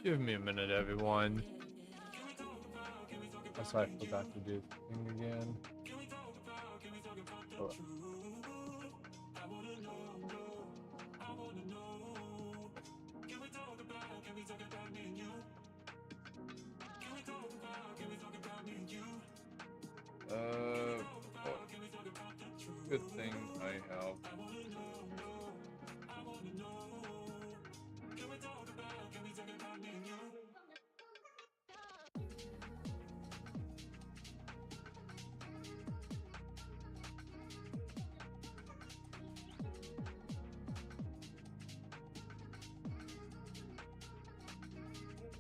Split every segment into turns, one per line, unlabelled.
Give me a minute, everyone. That's why I forgot to do the thing again. Oh. Good thing I have.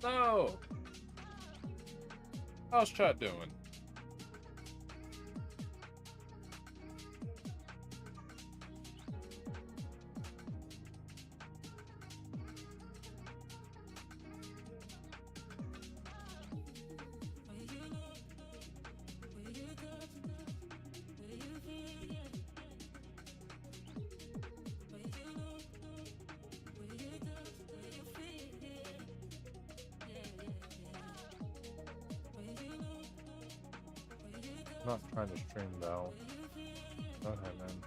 No! How's chat doing? I'm not trying to stream though. Go ahead, man.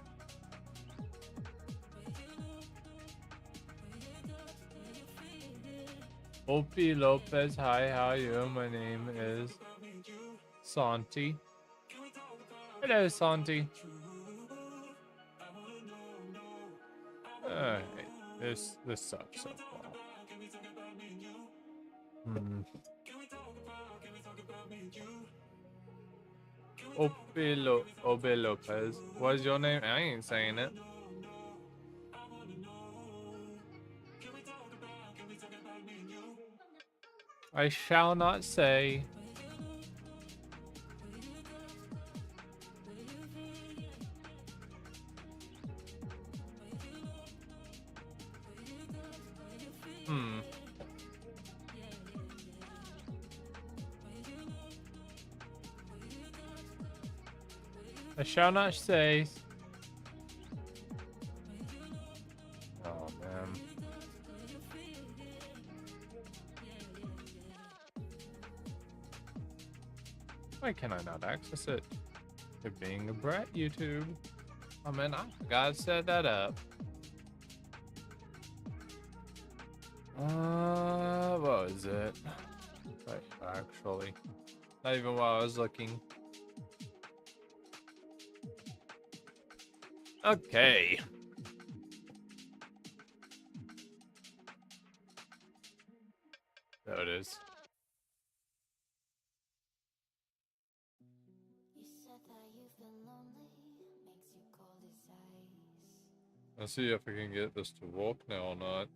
Opie Lopez, hi, how are you? My name is Santi. Hello, Santi. Alright, this sucks so far. Obe Lopez. What's your name? I ain't saying it. I shall not say. I shall not say. Oh, man. Why can I not access it? You're being a brat, YouTube. Oh, man, I forgot to set that up. What was it? Right, actually. Not even while I was looking. Okay. There it is. Let's see if I can get this to walk now or not.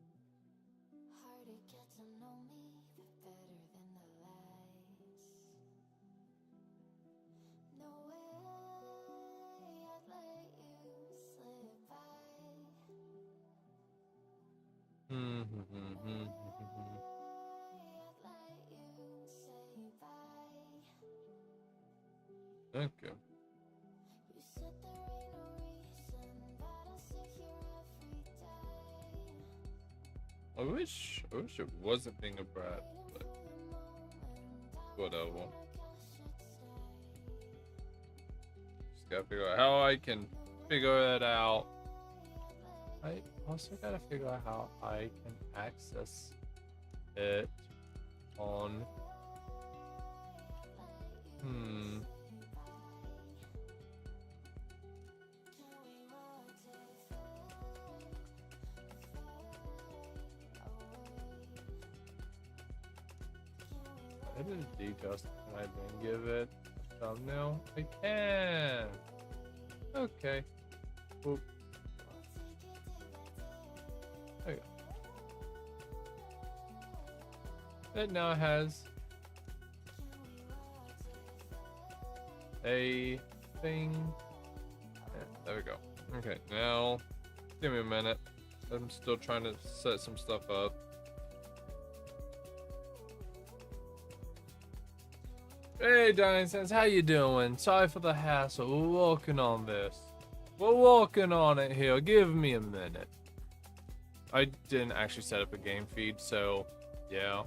Okay. I wish it wasn't being a brat, but whatever. Just gotta figure out how I can figure it out. I also gotta figure out how I can access it on. Edit details. Can I then give it a thumbnail? I can. Okay. Oop. There you go. It now has a thing. Yeah, there we go. Okay, now give me a minute. I'm still trying to set some stuff up. Hey, Dinosaurs, how you doing? Sorry for the hassle. We're working on this. We're working on it here. Give me a minute. I didn't actually set up a game feed, so yeah.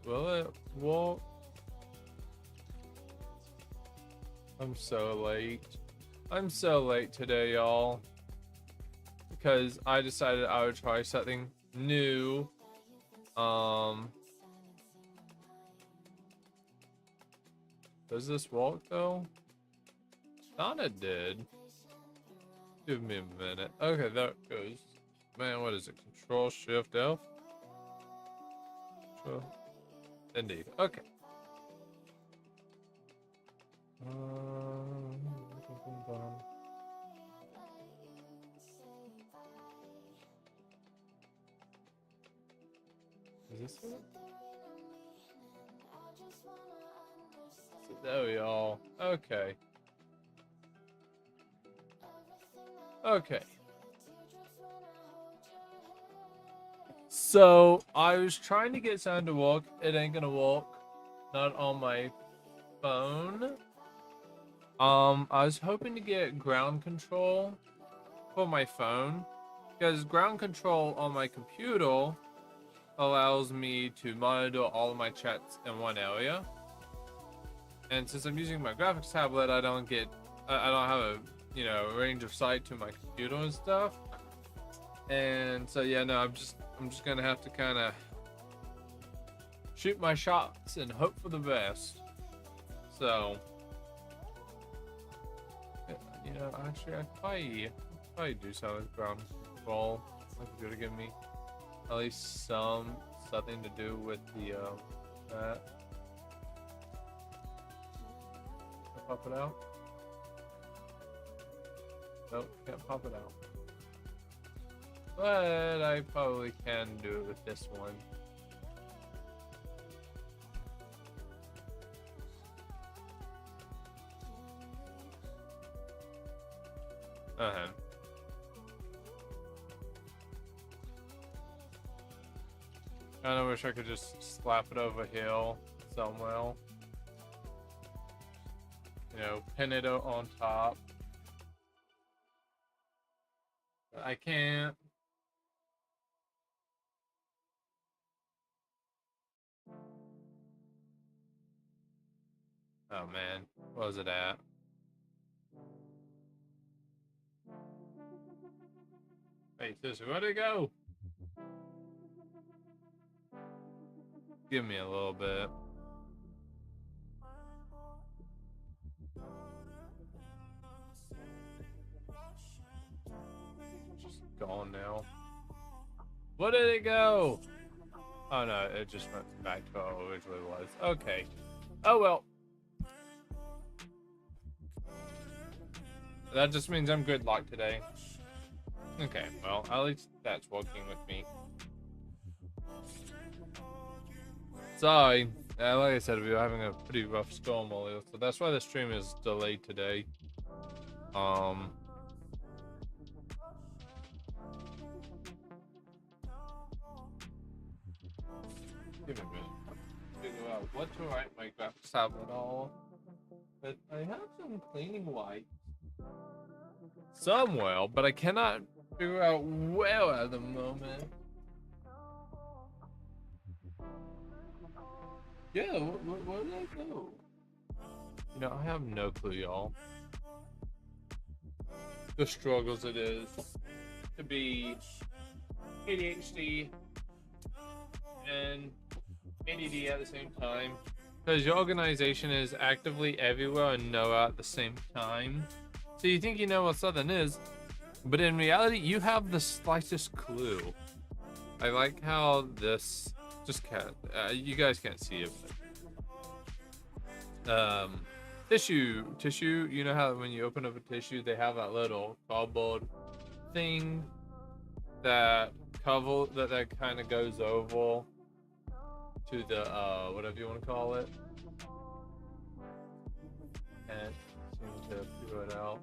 Will it work? I'm so late. I'm so late today, y'all. Because I decided I would try something new. Does this work though? Thought it did. Give me a minute. Okay, there it goes. Man, what is it? Control Shift F? Control. Indeed. Okay. Is this it? There we are. Okay. Okay. So I was trying to get something to work. It ain't gonna work. Not on my phone. I was hoping to get ground control for my phone, because ground control on my computer allows me to monitor all of my chats in one area. And since I'm using my graphics tablet, I don't have a, range of sight to my computer and stuff. And so yeah, no, I'm just gonna have to kind of shoot my shots and hope for the best. So, actually, I'd probably do something with ground control. My computer give me at least something to do with the that. Can I pop it out? Nope, can't pop it out. But I probably can do it with this one. I kinda wish I could just slap it over here somewhere. Pin it on top. But I can't. Oh man, what was it at? Hey, sister, where'd it go? Give me a little bit. Just gone now. Where did it go? Oh no, it just went back to what it originally was. Okay. Oh well. That just means I'm good luck today. Okay, well, at least that's working with me. Sorry. Like I said, we were having a pretty rough storm earlier, so that's why the stream is delayed today. Give me a minute. Figure out what to write my graphics tablet all. But I have some cleaning wipes somewhere, but I cannot figure out where at the moment. Yeah, where did I go? You know, I have no clue, y'all. The struggles it is to be ADHD and ADD at the same time. Because your organization is actively everywhere and nowhere at the same time. So you think you know what Southern is, but in reality, you have the slightest clue. I like how this just can't. You guys can't see it. But, tissue. You know how when you open up a tissue, they have that little cardboard thing that kind of goes over to the whatever you want to call it, and seem to figure it out.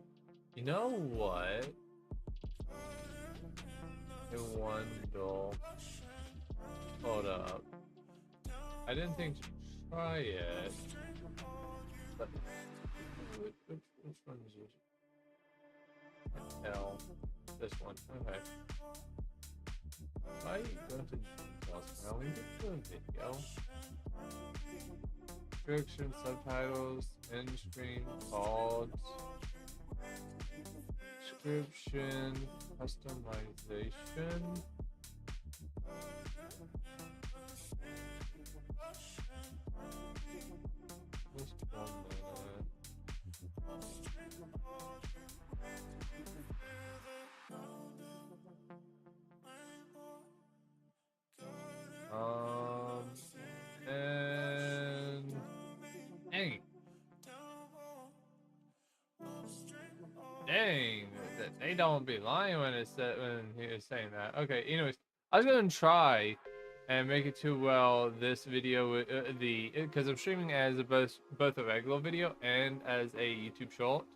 You know what? I wonder. Hold up. I didn't think to try it. But which one is it? L. This one. Okay. Why are you going to details now? We get to a video. Description, subtitles, end screen, cards, description, customization. Just 1 minute. And dang, they don't be lying when he was saying that. Okay, anyways, I was gonna try and make it to this video because I'm streaming as both a regular video and as a YouTube short,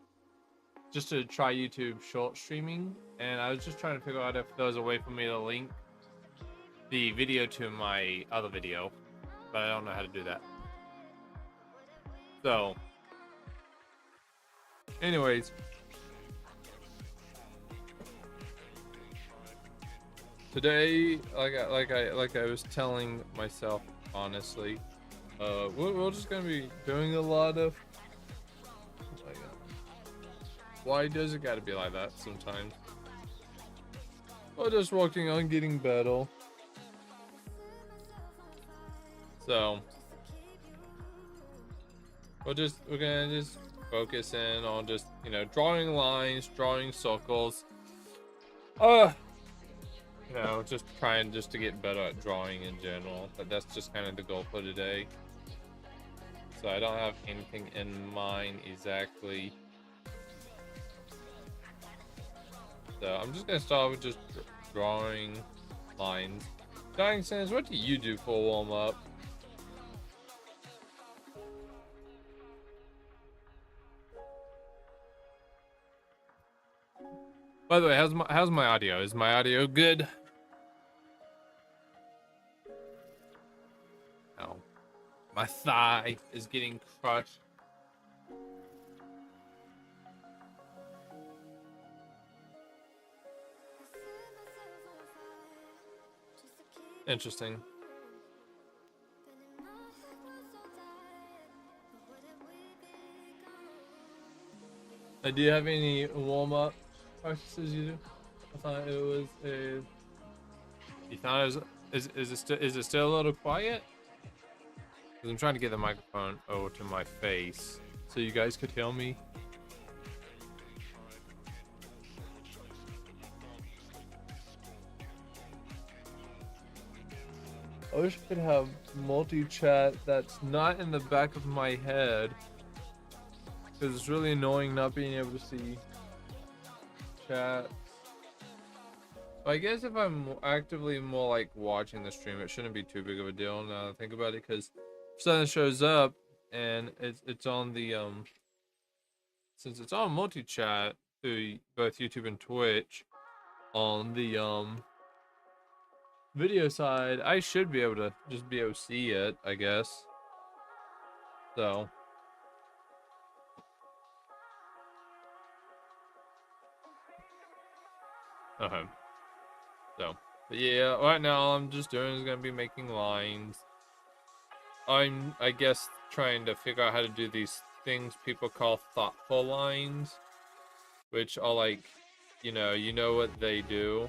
just to try YouTube short streaming, and I was just trying to figure out if there was a way for me to link the video to my other video, but I don't know how to do that. So, anyways, today, like I was telling myself, honestly, we're just gonna be doing a lot of. Why does it gotta be like that sometimes? We're just working on getting better. So we're gonna just focus in on just, you know, drawing lines, drawing circles. You know, just trying just to get better at drawing in general. But that's just kind of the goal for today. So I don't have anything in mind exactly. So I'm just gonna start with just drawing lines. Dying Sands, what do you do for a warm up? By the way, how's my audio? Is my audio good? No. My thigh is getting crushed. Interesting. Do you have any warm-up practices you do? I thought it was a... You thought it was... Is it still a little quiet? Because I'm trying to get the microphone over to my face so you guys could hear me. I wish I could have multi-chat that's not in the back of my head. Because it's really annoying not being able to see chat. But I guess if I'm actively more like watching the stream, it shouldn't be too big of a deal now that I think about it. Because if something shows up and it's on the since it's on multi-chat through both YouTube and Twitch on the video side, I should be able to just be able to see it, I guess. So okay. So but yeah, right now all I'm just doing is gonna be making lines. I guess trying to figure out how to do these things people call thoughtful lines, which are like, you know what they do.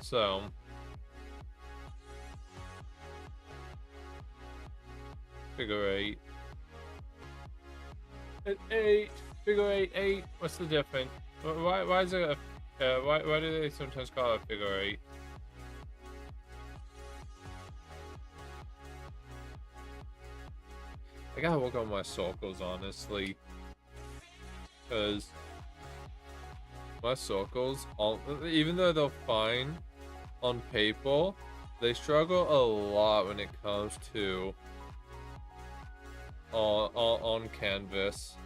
So figure eight. At 8, figure eight. What's the difference? Why is it a why do they sometimes call it a figure eight? I gotta work on my circles, honestly, because my circles, even though they're fine on paper, they struggle a lot when it comes to on canvas.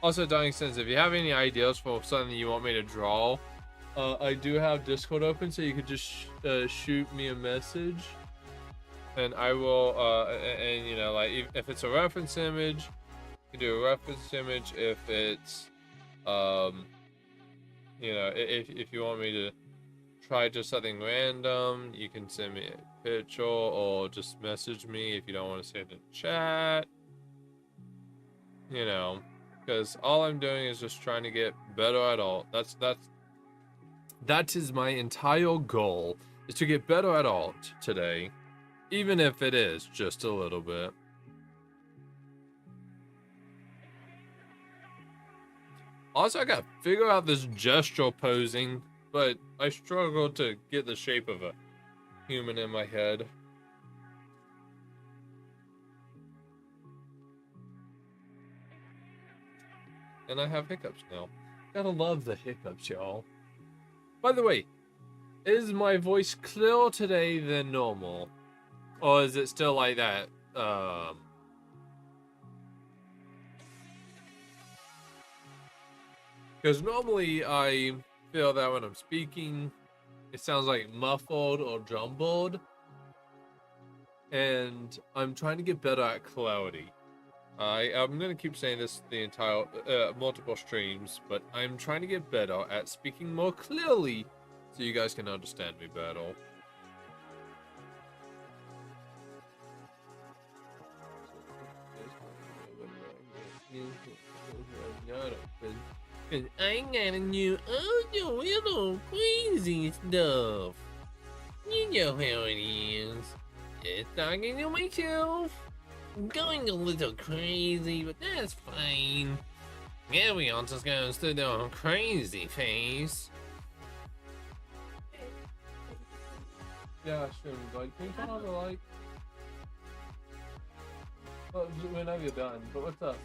Also, Dying Sins, if you have any ideas for something you want me to draw, I do have Discord open, so you could just shoot me a message. And I will, and you know, like, if it's a reference image, you can do a reference image. If it's, you know, if you want me to try just something random, you can send me a picture or just message me if you don't want to say it in chat. You know, because all I'm doing is just trying to get better at alt. That is my entire goal, is to get better at alt today. Even if it is just a little bit. Also, I gotta figure out this gesture posing, but I struggle to get the shape of a human in my head. And I have hiccups now. Gotta love the hiccups, y'all. By the way, is my voice clearer today than normal? Or is it still like that? Because normally I feel that when I'm speaking, it sounds like muffled or jumbled. And I'm trying to get better at clarity. I'm going to keep saying this the entire, multiple streams, but I'm trying to get better at speaking more clearly so you guys can understand me better. Cause I gotta know all the little crazy stuff. You know how it is. Just talking to myself. I'm going a little crazy, but that's fine. Yeah, we all just goes through the crazy phase. Yeah, sure. Like, can you turn on the light? Well, whenever you're done. But what's up?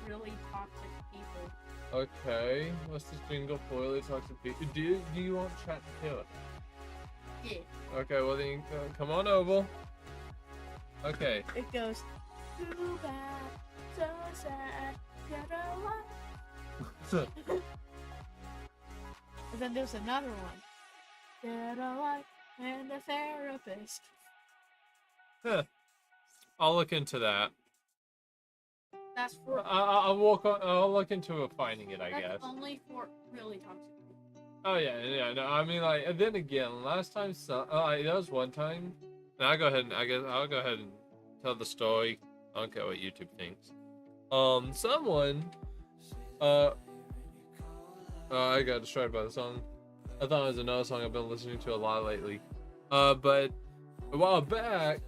Really toxic people.
Okay, what's this jingle for really toxic people? Do you want chat to hear it?
Yeah.
Okay, well then come on over. Okay.
It goes, too bad, so sad, get a life. And then there's another one. Get a life and a therapist.
Huh. I'll look into that.
That's for.
I'll look into finding it, I guess.
That's only for really toxic people.
Oh yeah. No, I mean, like, and then again, last time, there was one time, and I'll go ahead and tell the story. I don't care what YouTube thinks. Someone, I got distracted by the song. I thought it was another song I've been listening to a lot lately. But a while back,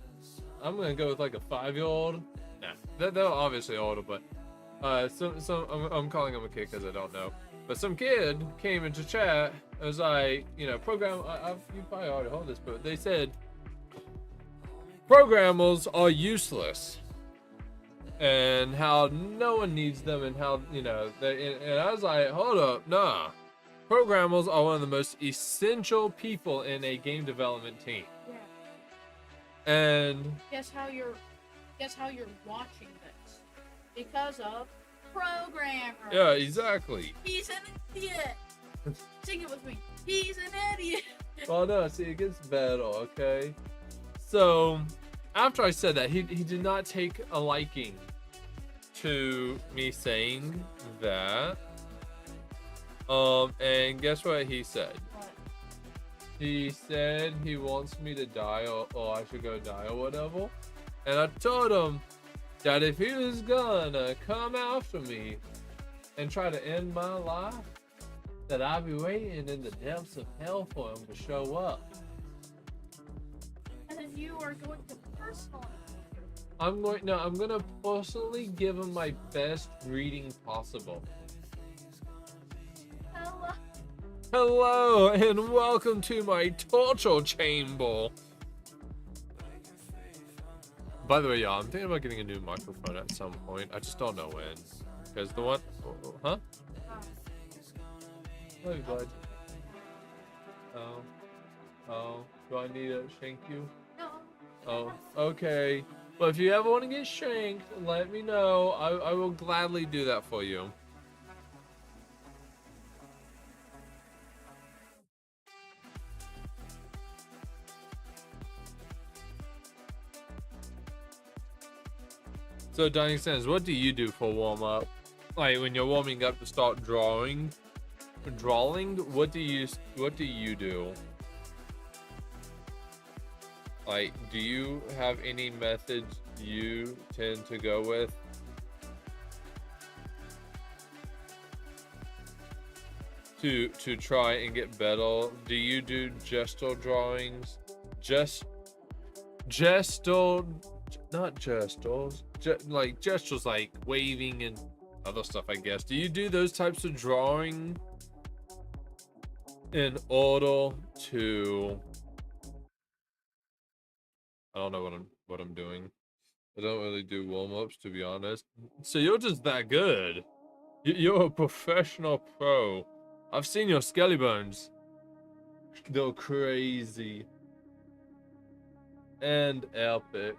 I'm gonna go with like a 5-year-old. Nah, they're obviously older, but I'm calling him a kid because I don't know. But some kid came into chat. It was like, program. You probably already heard this, but they said programmers are useless, and how no one needs them, and how and I was like, hold up, nah. Programmers are one of the most essential people in a game development team.
Yeah.
And
guess how you're watching this? Because of programmers.
yeah, exactly.
He's an idiot. Sing it with me. He's an idiot.
Well, no, see, it gets better, okay? So, after I said that, he did not take a liking to me saying that. And guess what he said?
What?
He said he wants me to die, or I should go die, or whatever. And I told him that if he was gonna come after me and try to end my life, that I'd be waiting in the depths of hell for him to show up.
And then you are going to personally.
I'm gonna personally give him my best greeting possible.
Hello.
Hello, and welcome to my torture chamber. By the way, y'all, I'm thinking about getting a new microphone at some point. I just don't know when. Because the one... Huh? Oh, you bud. Oh. Do I need to shank you?
No.
Oh, okay. Well, if you ever want to get shanked, let me know. I will gladly do that for you. So, Dying Sands, what do you do for warm up? Like when you're warming up to start drawing, what do you do? Like, do you have any methods you tend to go with? To try and get better? Do you do gesture drawings? Not gestures. Like gestures like waving and other stuff, I guess. Do you do those types of drawing in order to... I don't know what I'm doing. I don't really do warm-ups, to be honest. So you're just that good. You're a professional pro. I've seen your skelly bones. They're crazy. And epic.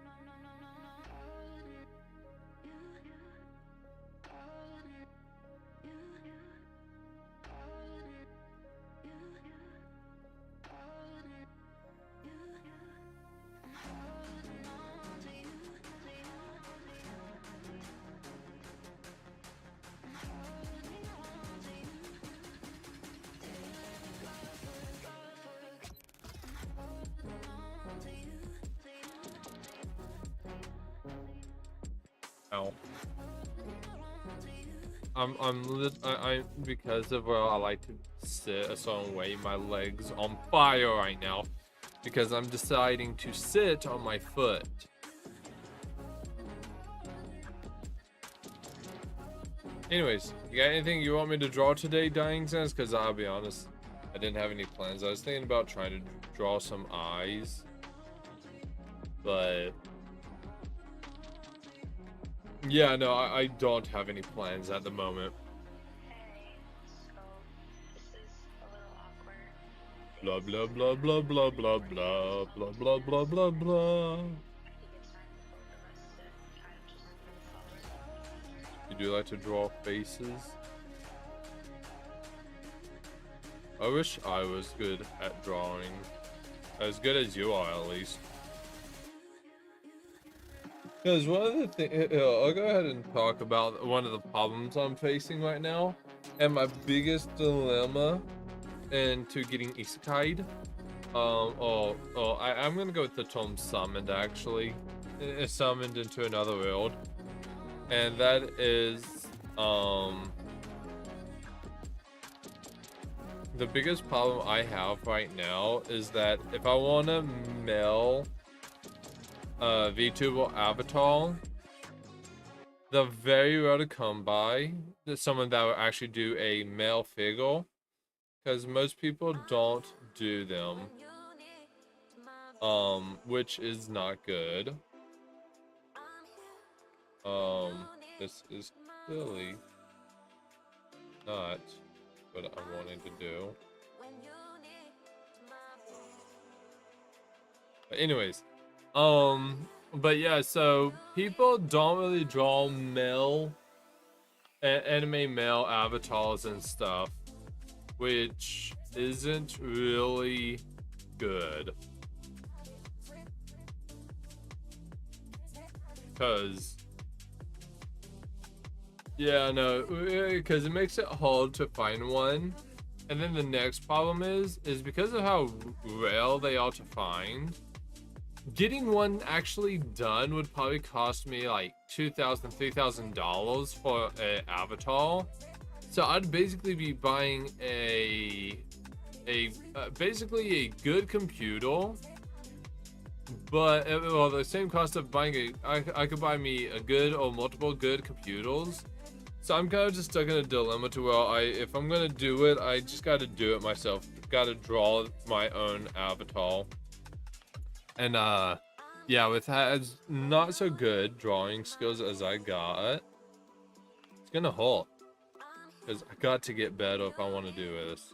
Ow. I because of where I like to sit a certain way, my legs on fire right now because I'm deciding to sit on my foot. Anyways, you got anything you want me to draw today, Dying Sense? Because I'll be honest, I didn't have any plans. I was thinking about trying to draw some eyes, but yeah, no, I don't have any plans at the moment.
Hey, so this is a little awkward.
Blah blah blah blah blah blah blah blah blah blah blah blah.
I think it's time for both of us to kind of just move forward.
You do like to draw faces? I wish I was good at drawing. As good as you are, at least. Because one of the things, I'll go ahead and talk about one of the problems I'm facing right now, and my biggest dilemma into getting isekai'd. I'm gonna go with the term summoned, actually. It's summoned into another world, and that is the biggest problem I have right now is that if I want to mail VTuber avatar, they're very rare to come by. There's someone that will actually do a male figure, because most people don't do them, which is not good. This is clearly not what I'm wanting to do. But anyways, but yeah, so people don't really draw anime male avatars and stuff, which isn't really good. Cause yeah, no, because it makes it hard to find one. And then the next problem is because of how rare they are to find, getting one actually done would probably cost me like $2,000, $3,000 for an avatar. So I'd basically be buying basically a good computer, but well, the same cost of buying I could buy me a good or multiple good computers. So I'm kind of just stuck in a dilemma to where if I'm gonna do it, I just got to do it myself. Got to draw my own avatar. And yeah, with as not so good drawing skills as I got, it's gonna hurt. Because I got to get better if I want to do this.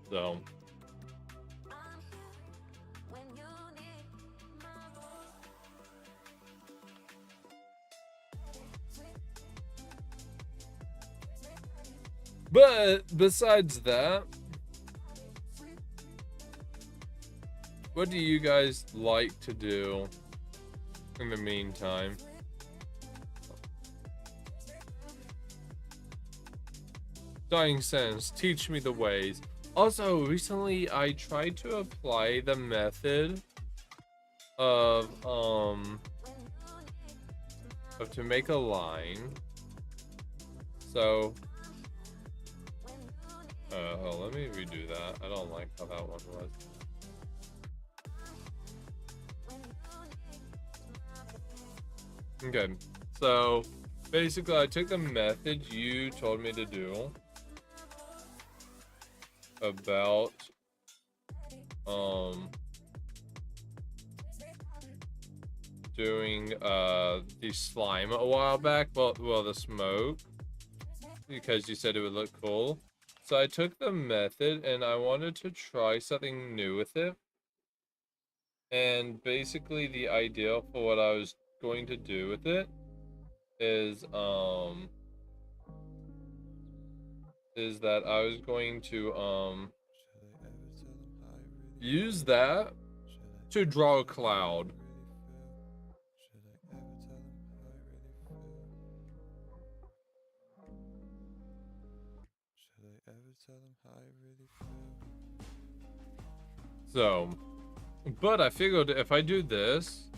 So. But besides that, what do you guys like to do in the meantime? Dying Sense, teach me the ways. Also, recently I tried to apply the method of to make a line. So let me redo that. I don't like how that one was. Okay, so basically I took the method you told me to do about doing the slime a while back, well the smoke, because you said it would look cool. So I took the method and I wanted to try something new with it. And basically the idea for what I was going to do with it is that I was going to use that to draw a cloud. So, but I figured if I do this,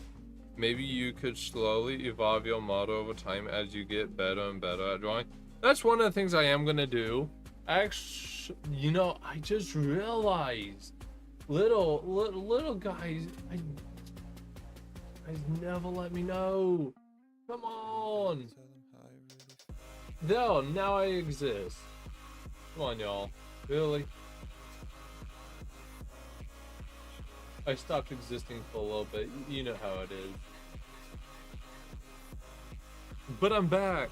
maybe you could slowly evolve your model over time as you get better and better at drawing. That's one of the things I am gonna do. Actually, you know, I just realized, little guys never let me know. Come on. There, now I exist. Come on, y'all. Really? I stopped existing for a little bit. You know how it is. But I'm back.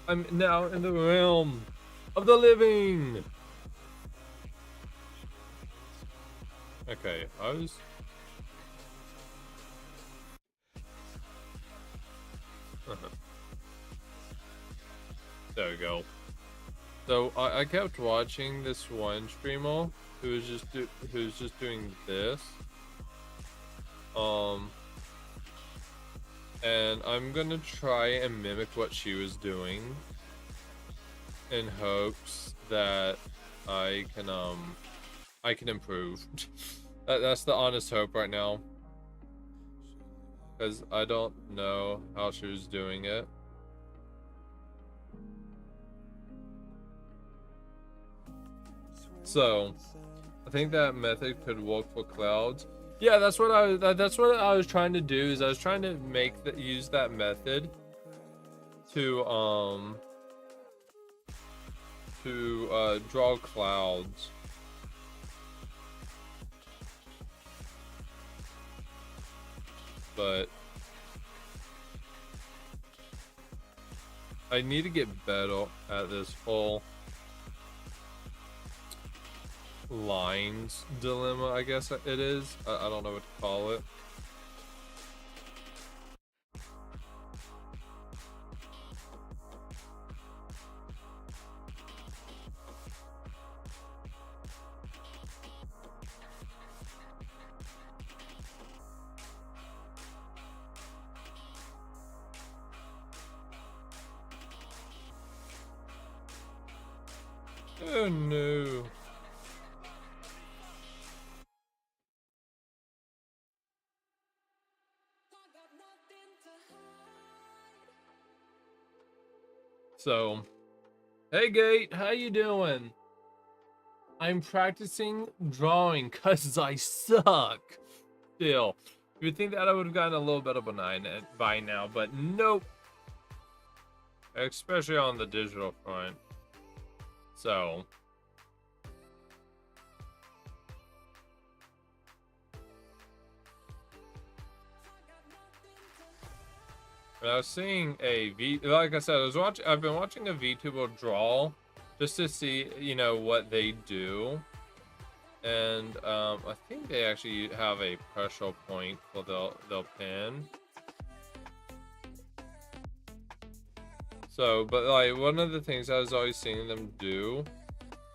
I'm now in the realm of the living. Okay, I was... There we go. So I kept watching this one streamer who was just doing this. And I'm gonna try and mimic what she was doing in hopes that I can improve. That's the honest hope right now, because I don't know how she was doing it. So I think that method could work for clouds. Yeah, that's what I was trying to do. Is I was trying to use that method to draw clouds. But I need to get better at this whole lines dilemma, I guess it is. I don't know what to call it. Oh no. So, hey Gate, how you doing? I'm practicing drawing cause I suck. Still, you would think that I would have gotten a little bit of a 9 by now, but nope. Especially on the digital front. So, I was seeing like I said, I've been watching a VTuber draw just to see, you know, what they do. And I think they actually have a pressure point for they'll pin. So, but like one of the things I was always seeing them do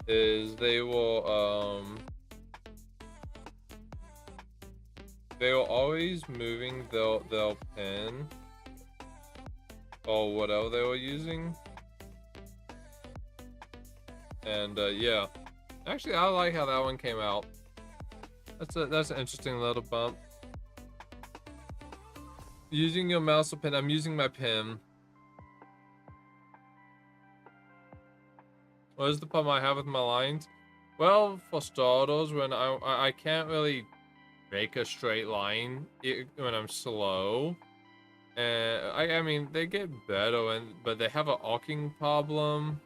is they will always moving they'll pin or whatever they were using. And yeah, actually I like how that one came out. That's an interesting little bump. Using your mouse or pen. I'm using my pen. What is the problem I have with my lines? Well, for starters, when I can't really make a straight line when I'm slow. And I mean they get better, but they have an arcing problem,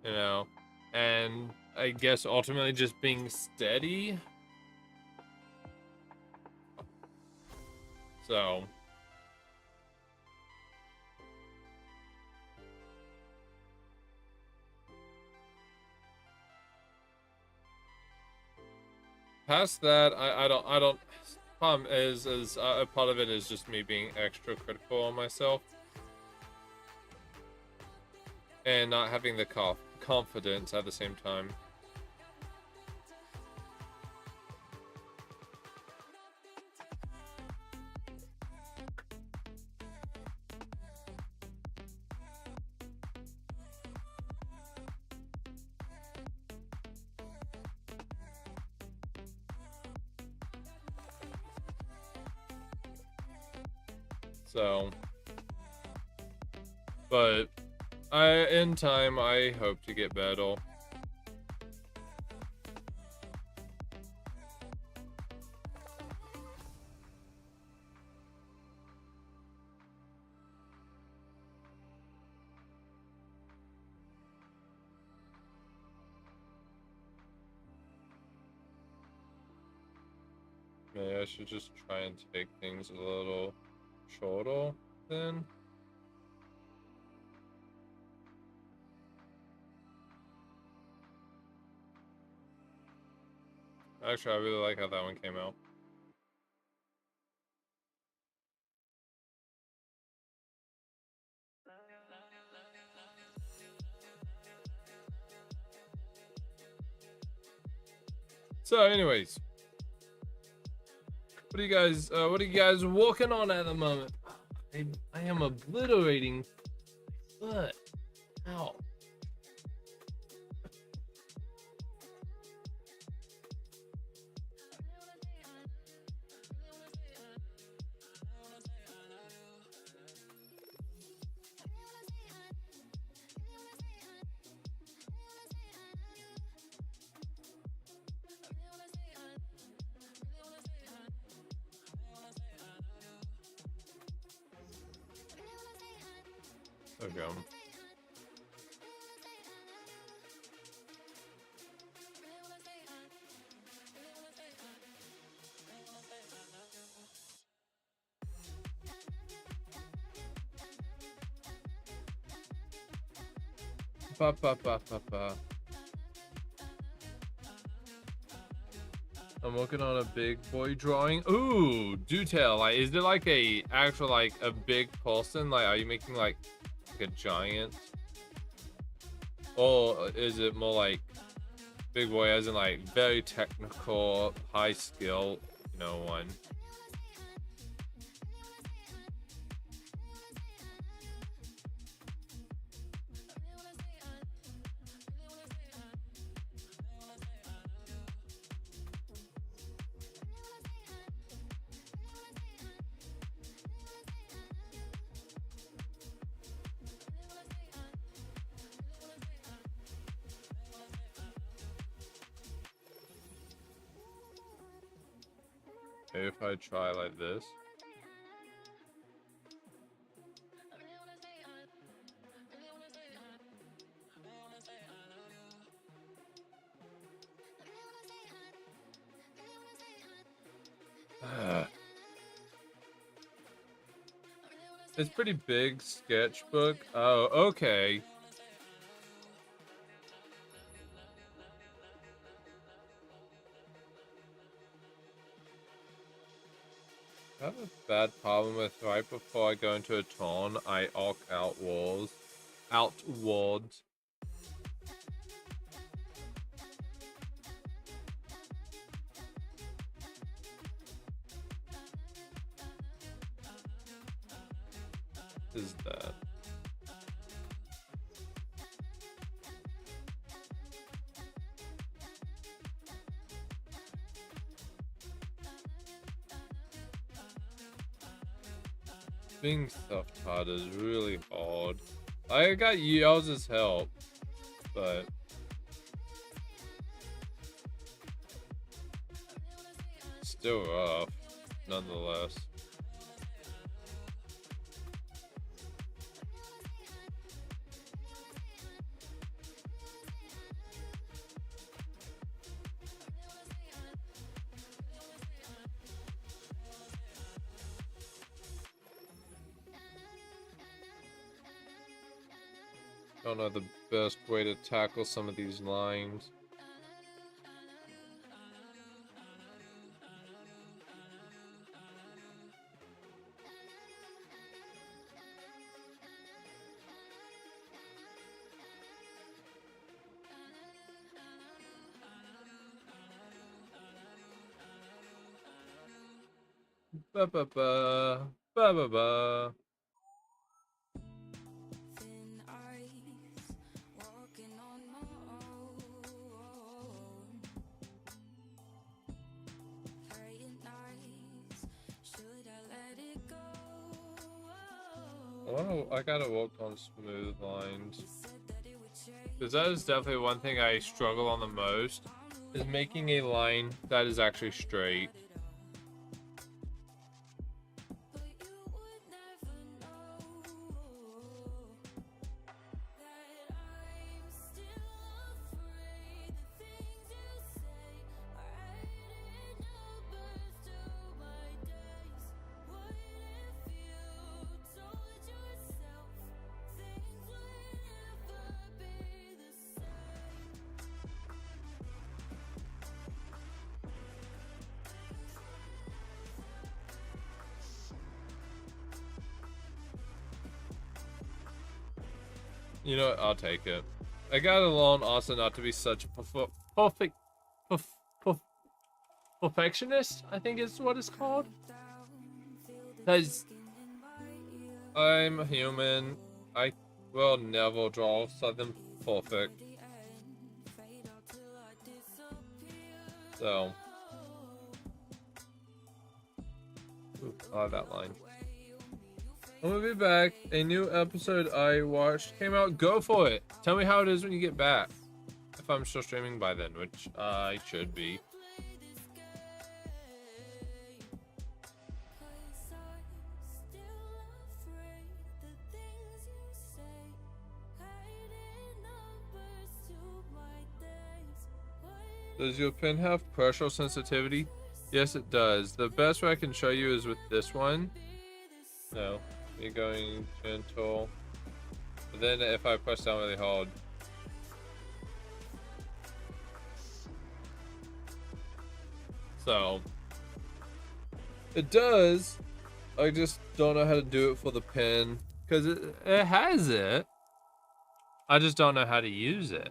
you know, and I guess ultimately just being steady. So past that, I don't. Problem is a part of it is just me being extra critical on myself and not having the confidence at the same time. So, but in time, I hope to get better. Maybe I should just try and take things a little shorter then. Actually, I really like how that one came out. So anyways, what are you guys working on at the moment? I am obliterating my foot. Ow. Okay. Ba ba ba ba ba. I'm working on a big boy drawing. Ooh, do tell. Like, is it like a actual like a big person? Like, are you making like a giant? Or is it more like big boy as in like very technical, high skill, you know, one? Maybe if I try like this. It's pretty big sketchbook. Oh, okay. I have a bad problem with right before I go into a taunt, I arc outwards. Outwards. Is that? Being self-taught is really hard. I got Yells' help, but still rough, nonetheless. Don't know the best way to tackle some of these lines. Ba ba ba ba ba ba. Oh, I gotta work on smooth lines. Because that is definitely one thing I struggle on the most, is making a line that is actually straight. You know what? I'll take it. I got along also not to be such a perfectionist, I think is what it's called. Because I'm a human. I will never draw something perfect. So. Ooh, I like that line. I'm gonna be back. A new episode I watched came out. Go for it. Tell me how it is when you get back. If I'm still streaming by then, which I should be. Does your pen have pressure sensitivity? Yes, it does. The best way I can show you is with this one. No, you're going gentle. But then if I press down really hard. So, it does. I just don't know how to do it for the pen. Because it has it. I just don't know how to use it.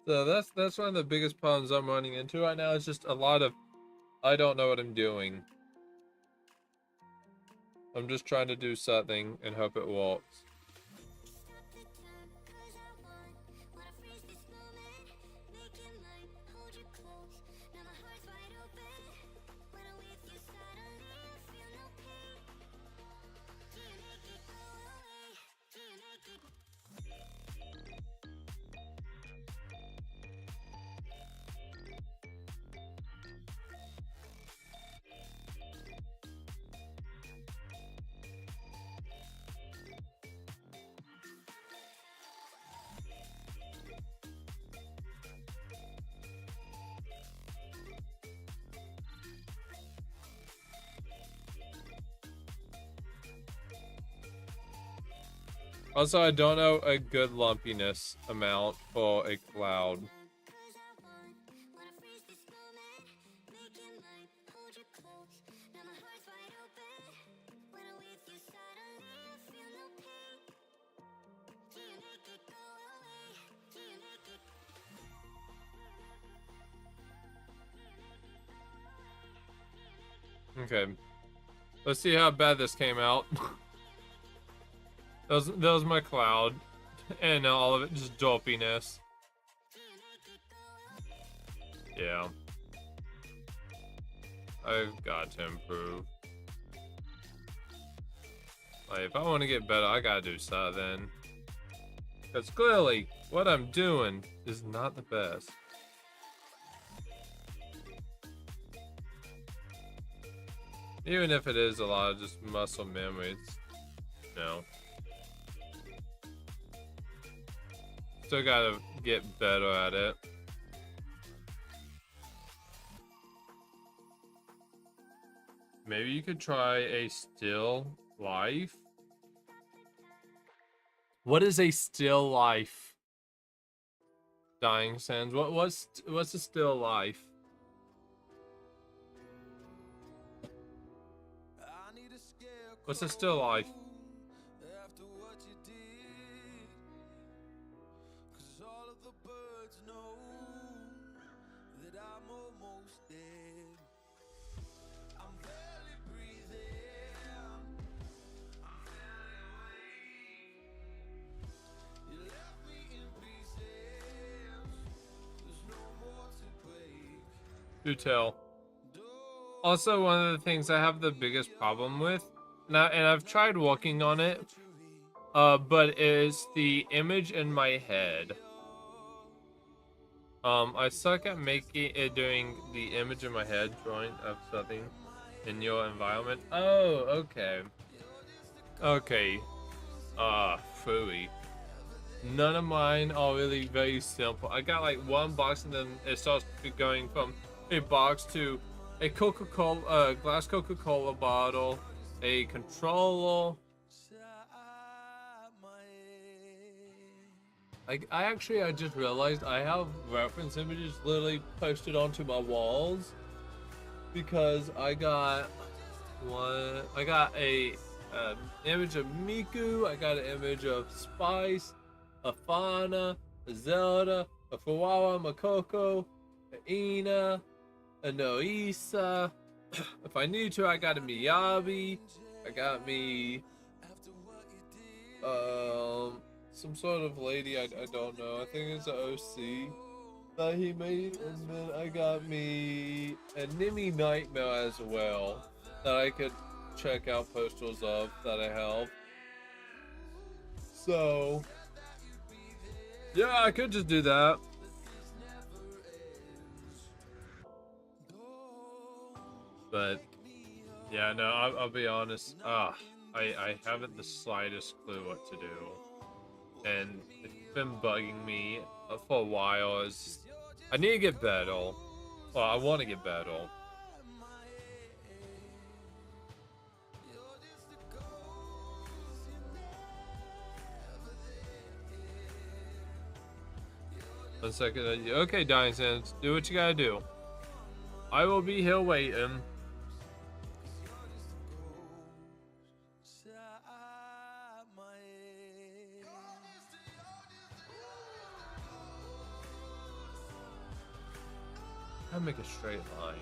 So that's one of the biggest problems I'm running into right now. It's just a lot of I don't know what I'm doing. I'm just trying to do something and hope it works. Also, I don't know a good lumpiness amount for a cloud. Okay. Let's see how bad this came out. That was my cloud. And all of it just dopiness. Yeah. I've got to improve. Like, if I want to get better, I gotta do something. Because clearly, what I'm doing is not the best. Even if it is a lot of just muscle memory, it's, no. Still gotta get better at it. Maybe you could try a still life. What is a still life? Dying Sands. What's a still life? What's a still life? Do tell. Also, one of the things I have the biggest problem with now, and I've tried working on it, but is the image in my head. I suck at making it, doing the image in my head, drawing of something in your environment. Oh, okay. Okay. Fooey. None of mine are really very simple. I got like one box and then it starts going from a box to a Coca-Cola, glass Coca-Cola bottle, a controller. I just realized I have reference images literally posted onto my walls because I got a image of Miku, I got an image of Spice, a Fauna, a Zelda, a Fuwawa, Makoko, a Ina, a Noisa. If I need to, I got a Miyabi. I got me some sort of lady, I don't know. I think it's an OC that he made, and then I got me a Nimi Nightmare as well that I could check out posters of that I have. So Yeah, I could just do that. But yeah, no, I'll be honest. I haven't the slightest clue what to do, and it's been bugging me for a while. I need to get Battle. Well, I want to get Battle. One second. Okay, Dying Sands, do what you gotta do. I will be here waiting. I make a straight line.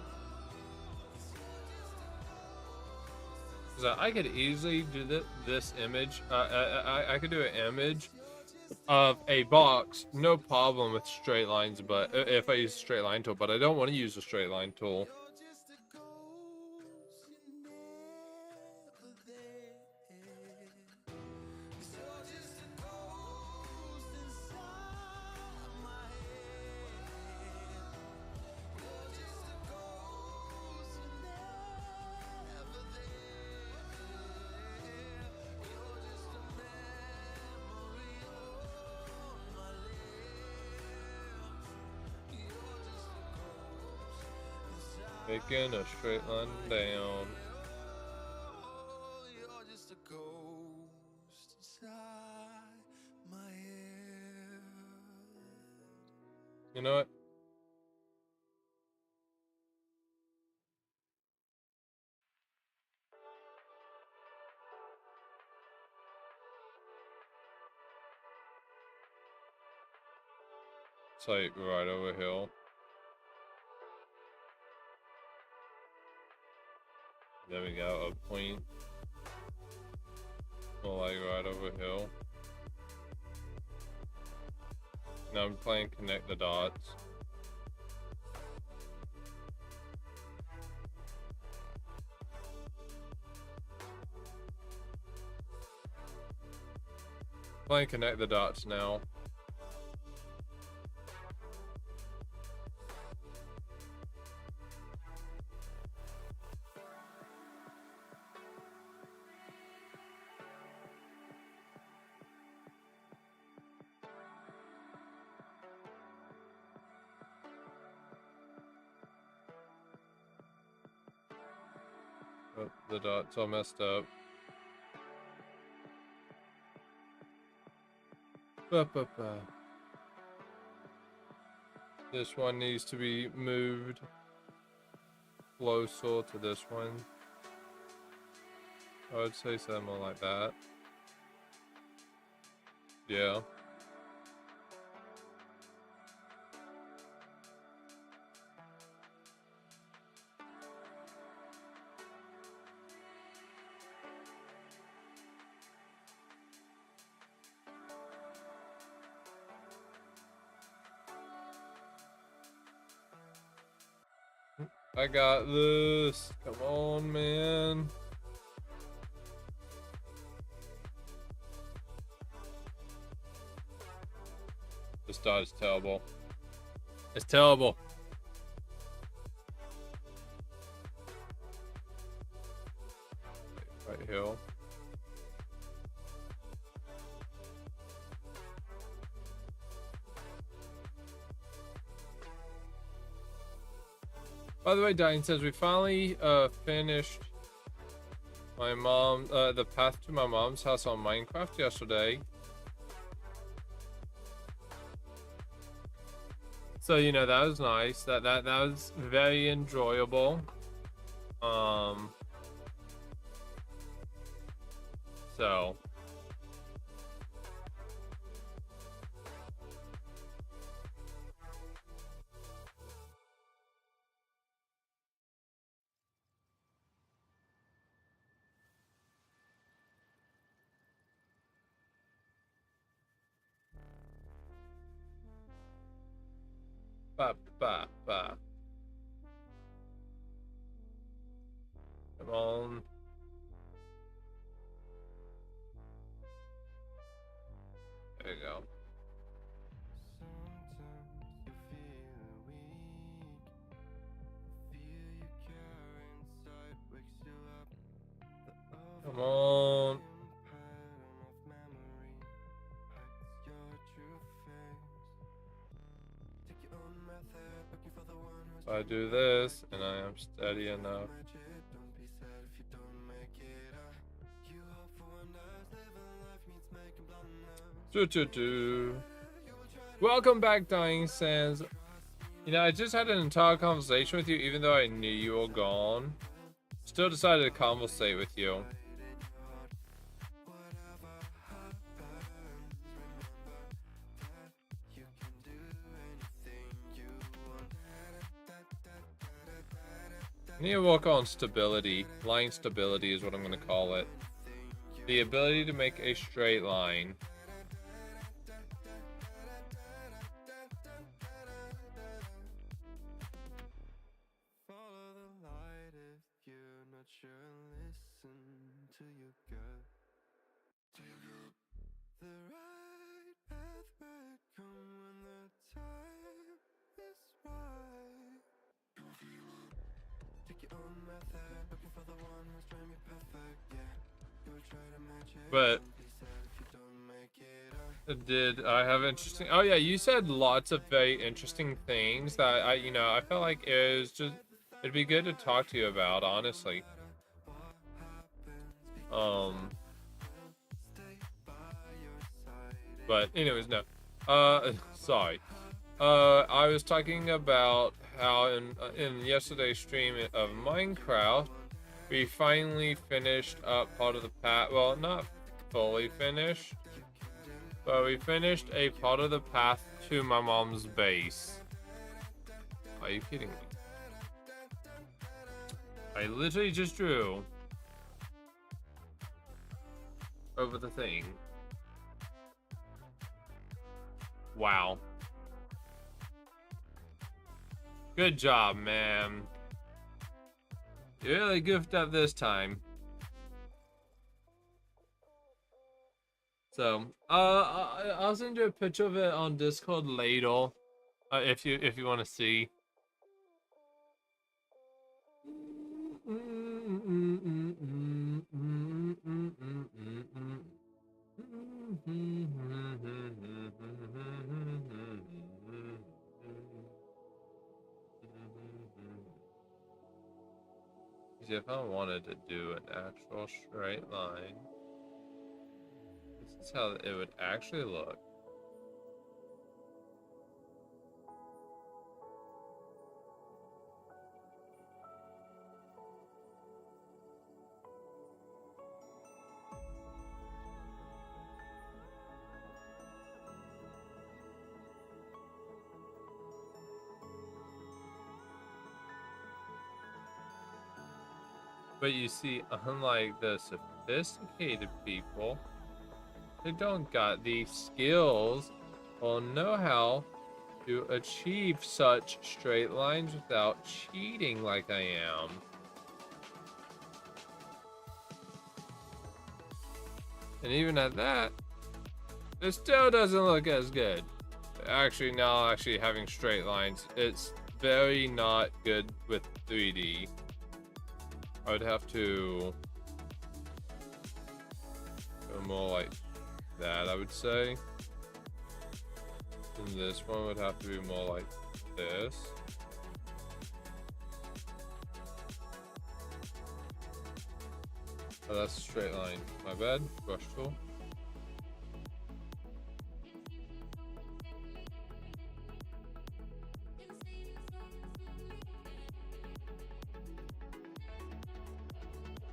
Cause I could easily do this image. I could do an image of a box, no problem with straight lines. But if I use a straight line tool, but I don't want to use a straight line tool. Making a straight line down. You know what? It's like right over here. There we go, a point. Well, like right over here. Now I'm playing connect the dots. Playing connect the dots now. Oh, the dots all messed up. This one needs to be moved closer to this one. I would say something like that. Yeah. I got this. Come on, man. This dot is terrible. It's terrible. Right here. By the way, Diane says we finally finished my mom the path to my mom's house on Minecraft yesterday. So you know that was nice. That was very enjoyable. So ba. Come on. There you go. If I do this, and I am steady enough. Welcome back, Dying Sands. You know, I just had an entire conversation with you, even though I knew you were gone. Still decided to conversate with you. I need to work on stability. Line stability is what I'm going to call it. The ability to make a straight line. But did I have interesting? Oh yeah, you said lots of very interesting things that I felt like it was just it'd be good to talk to you about, honestly. But anyways, no. Sorry. I was talking about how in yesterday's stream of Minecraft, we finally finished up part of the path. Well, not fully finished, but we finished a part of the path to my mom's base. Are you kidding me? I literally just drew over the thing. Wow. Good job, man. You really goofed up this time. So, I'll send you a picture of it on Discord later, if you want to see. If I wanted to do an actual straight line, this is how it would actually look. But you see, unlike the sophisticated people, they don't got the skills or know-how to achieve such straight lines without cheating like I am. And even at that, it still doesn't look as good. Actually, now actually having straight lines, it's very not good with 3D. I would have to go more like that, I would say. And this one would have to be more like this. Oh, that's a straight line. My bad. Brush tool.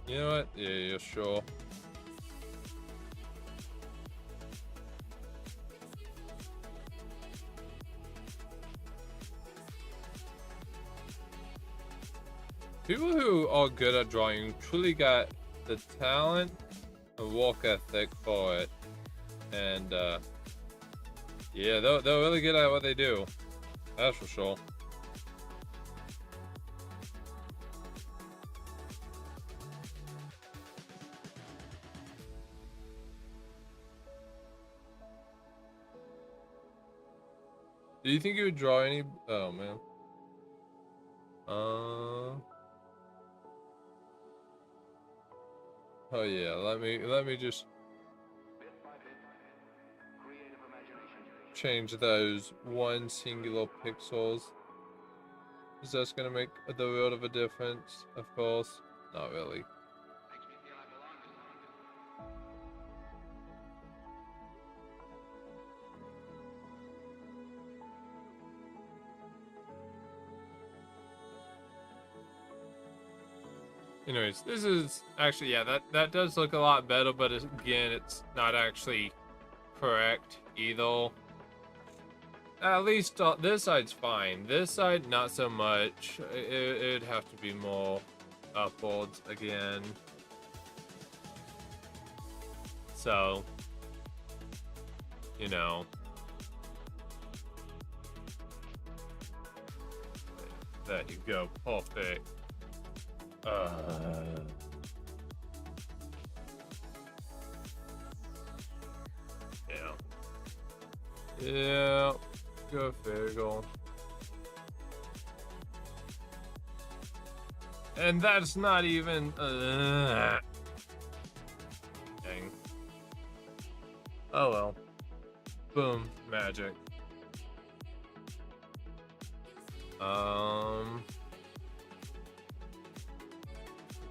You know what? Yeah, you're sure. People who are good at drawing truly got the talent and work ethic for it. And, yeah, they're really good at what they do. That's for sure. Do you think you would draw any? Oh man. Oh yeah. Let me just change those one singular pixels. Is that gonna make the world of a difference? Of course, not really. Anyways, this is actually, yeah, that does look a lot better, but again, it's not actually correct either. At least this side's fine. This side, not so much. It'd have to be more upwards again. So, you know. There you go, perfect. Yeah, go figure. And that's not even dang. Oh well. Boom, magic.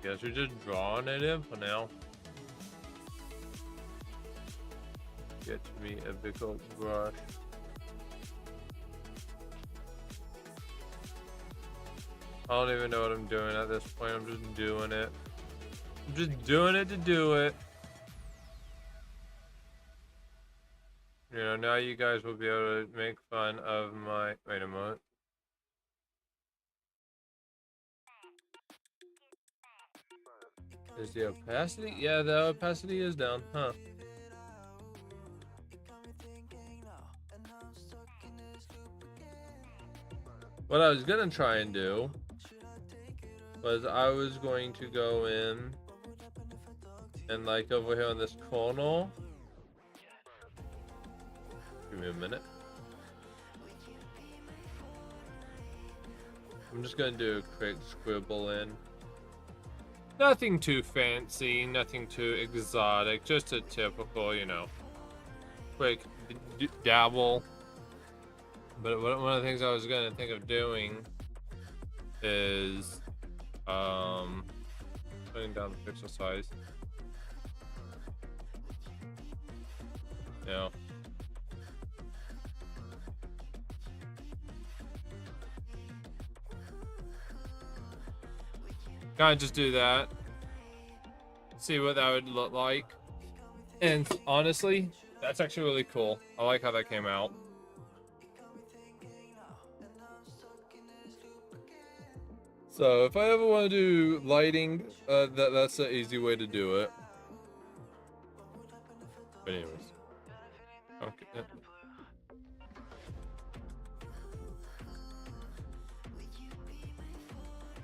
Guess we're just drawing it in for now. Get me a big old brush. I don't even know what I'm doing at this point. I'm just doing it. I'm just doing it to do it. You know, now you guys will be able to make fun of my... Wait a moment. Is the opacity? Yeah, the opacity is down, huh? What I was gonna try and do was I was going to go in and like over here on this corner. Give me a minute. I'm just gonna do a quick scribble in. Nothing too fancy, nothing too exotic, just a typical, you know, quick dabble. But one of the things I was gonna think of doing is putting down the pixel size. Yeah. Kind of just do that. See what that would look like. And honestly, that's actually really cool. I like how that came out. So if I ever want to do lighting, that's the easy way to do it. But anyways. Okay.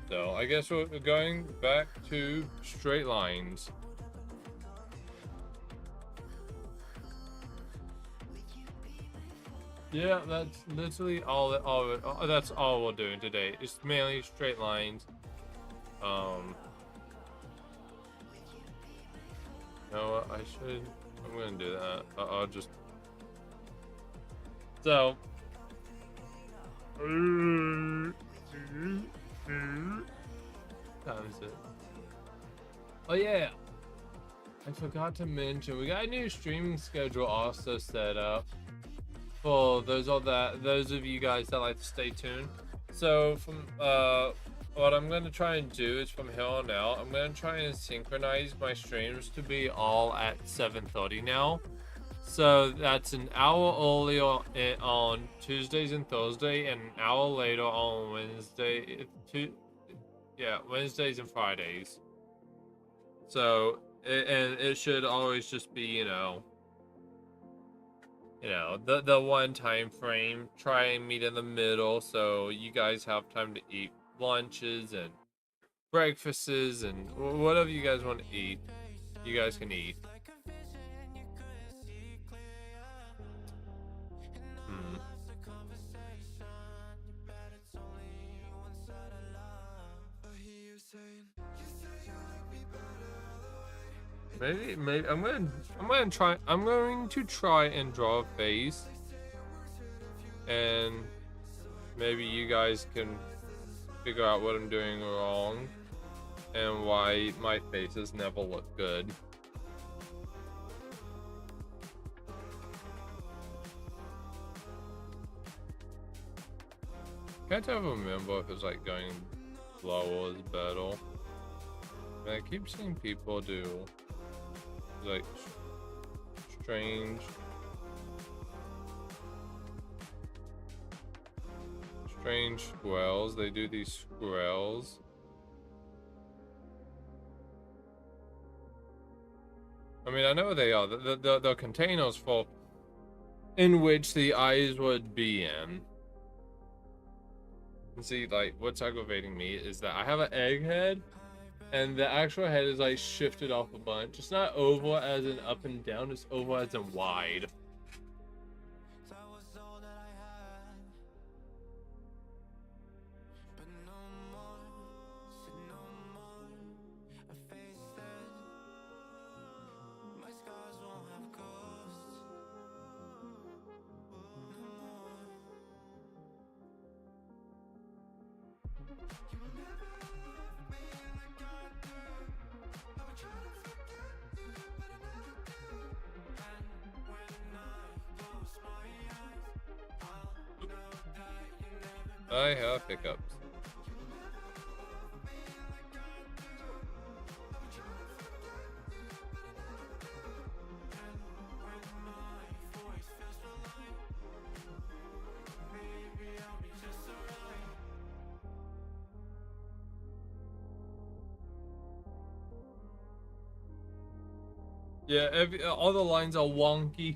So I guess we're going back to straight lines. Yeah, that's literally all that's all we're doing today. It's mainly straight lines. You know what? I'm gonna do that. I'll just. So. Time is it? Oh yeah, I forgot to mention we got a new streaming schedule also set up for those of you guys that like to stay tuned. So from what I'm gonna try and do is from here on out, I'm gonna try and synchronize my streams to be all at 7:30 now. So that's an hour earlier on Tuesdays and Thursday, and an hour later on Wednesday. Wednesdays and Fridays. So it should always just be, you know, the one time frame. Try and meet in the middle so you guys have time to eat lunches and breakfasts and whatever you guys want to eat. You guys can eat. Maybe I'm going to try and draw a face and maybe you guys can figure out what I'm doing wrong and why my faces never look good. Can't ever remember if it's like going lower is better. And I keep seeing people do like strange swells. They do these swells. I mean, I know what they are. The containers for in which the eyes would be in. And see, like, what's aggravating me is that I have an egg head, and the actual head is like shifted off a bunch. It's not oval as in up and down, it's oval as in wide. I have hiccups. Yeah, all the lines are wonky.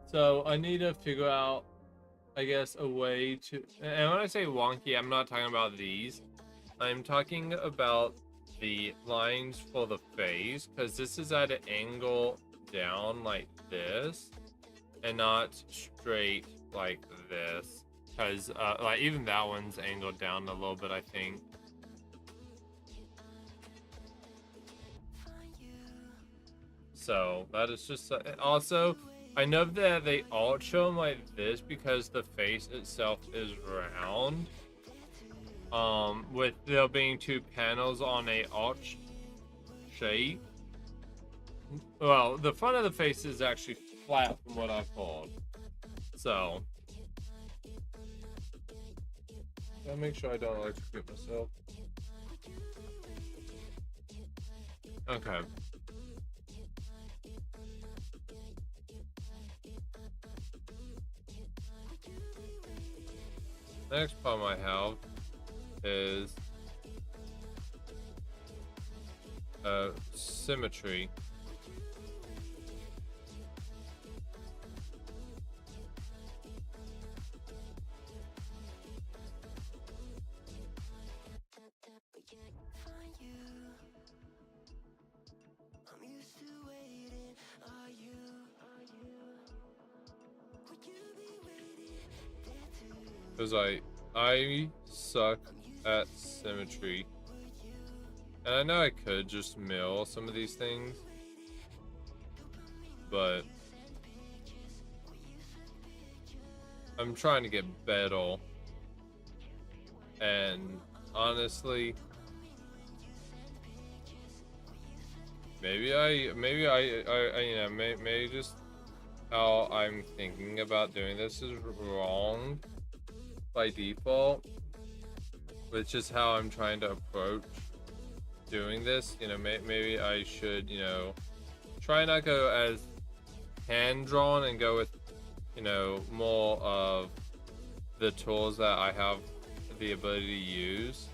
So I need to figure out, I guess, a way to... And when I say wonky, I'm not talking about these. I'm talking about the lines for the face, because this is at an angle down like this, and not straight like this. Because, like, even that one's angled down a little bit, I think. So, that is just... also... I know that they all show them like this because the face itself is round. With there being two panels on a arch shape. Well, the front of the face is actually flat from what I've heard. So, gotta make sure I don't electrocute myself. Okay. Next problem I have is symmetry. Because I suck at symmetry. And I know I could just mill some of these things, but I'm trying to get better. And honestly, maybe just how I'm thinking about doing this is wrong by default, which is how I'm trying to approach doing this. You know, maybe I should, you know, try not go as hand-drawn and go with, you know, more of the tools that I have the ability to use.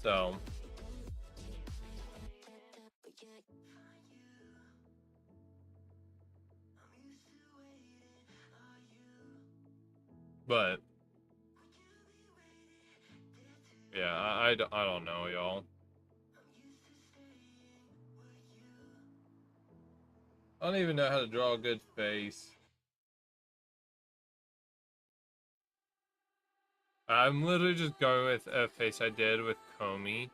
So, but yeah, I don't know, y'all. I don't even know how to draw a good face. I'm literally just going with a face I did with Comey.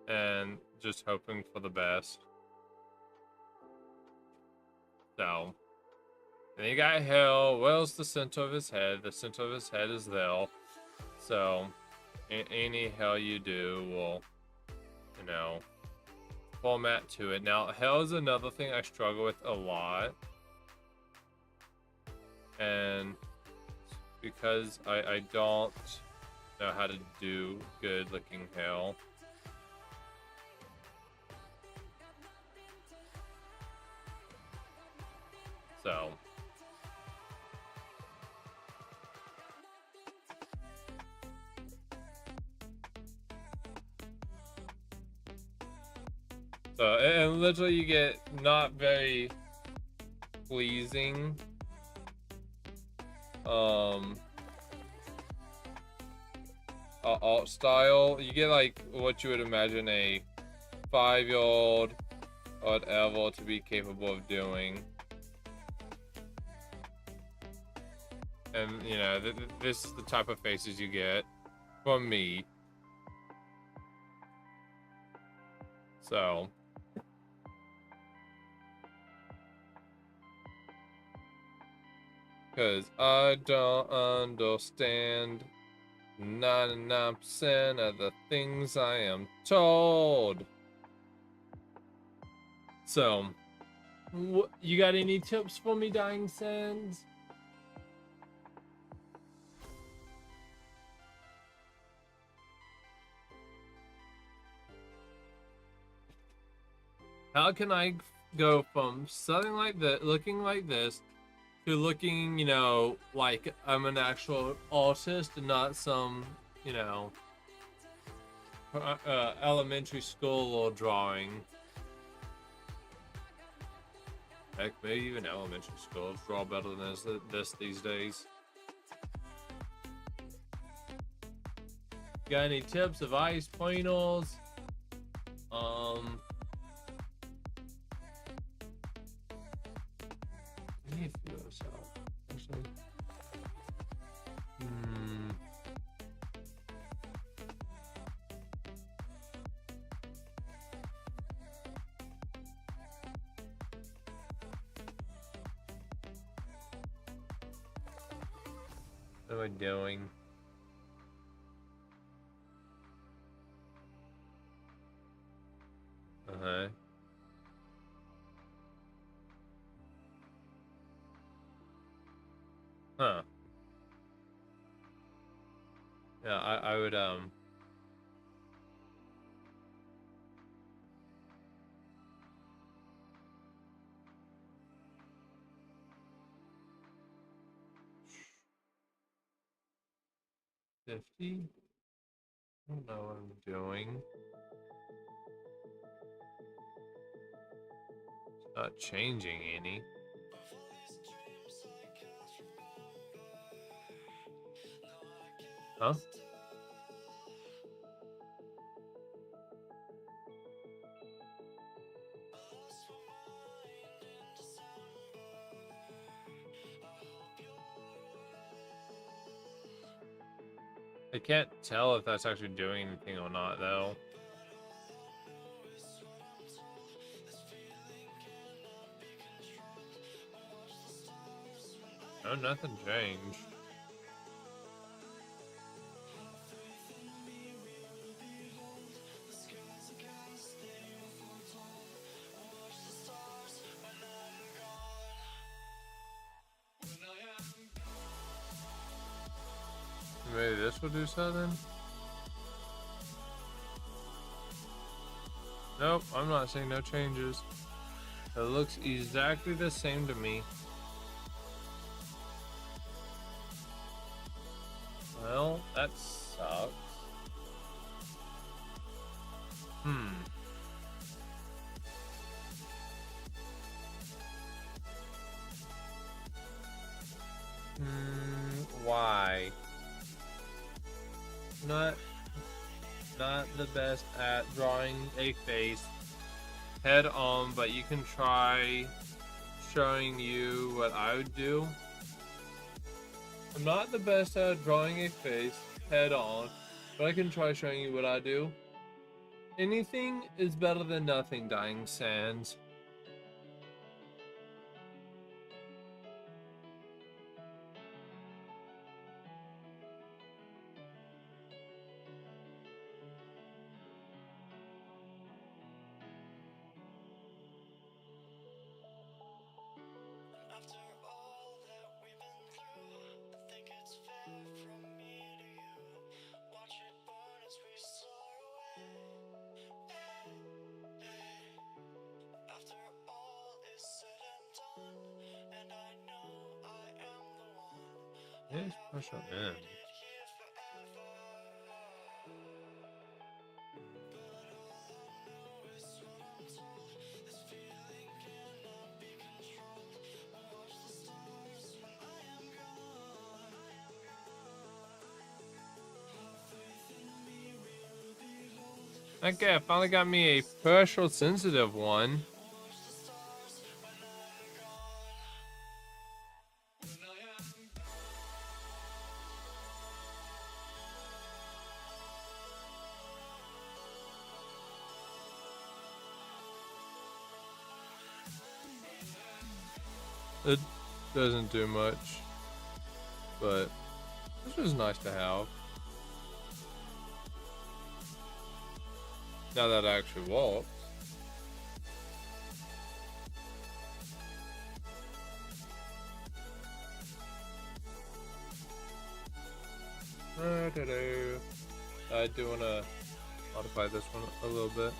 And just hoping for the best. So. And you got Hill. Well's the center of his head. The center of his head is there. So, any Hill you do will, you know, format to it. Now, Hill is another thing I struggle with a lot. And because I don't know how to do good looking Hill. So. And literally you get not very pleasing alt style. You get like what you would imagine a 5-year-old or whatever to be capable of doing. And you know, this is the type of faces you get from me. So because I don't understand 99% of the things I am told. So, you got any tips for me, Dying Sands? How can I go from something like that, looking like this, to looking, you know, like I'm an actual artist and not some, you know, elementary school or drawing? Heck, maybe even elementary schools draw better than this these days. Got any tips, advice, pointers? I need to figure this out, actually. What am I doing? Uh-huh. Huh. Yeah, I would, $50? I don't know what I'm doing. It's not changing any. Huh? I can't tell if that's actually doing anything or not, though. Oh, nothing changed. Maybe this will do something? Nope, I'm not seeing no changes. It looks exactly the same to me. Well, that sucks. Why? Not the best at drawing a face head on, but you can try showing you what I would do. I'm not the best at drawing a face head on, but I can try showing you what I do. Anything is better than nothing, Dying Sands. Yes, special end. Okay, I finally got me a partial sensitive one. It doesn't do much, but this was nice to have. Now that I actually walks. I do want to modify this one a little bit.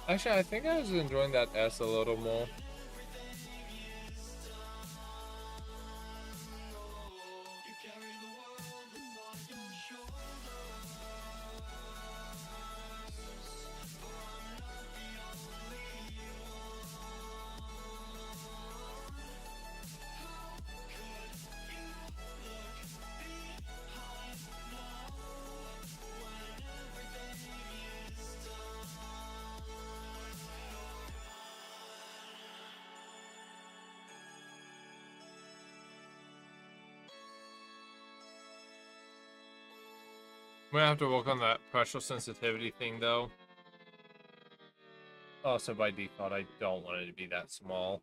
Actually, I think I was enjoying that S a little more. I'm gonna have to work on that pressure sensitivity thing though. Also, by default, I don't want it to be that small.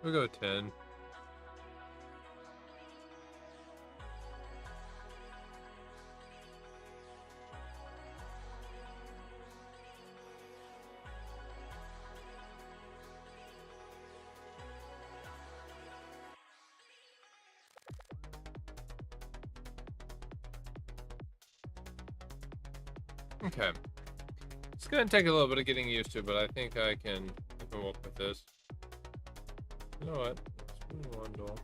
We'll go 10. Okay. It's gonna take a little bit of getting used to, but I think I can work with this. You know what? Let's do one door.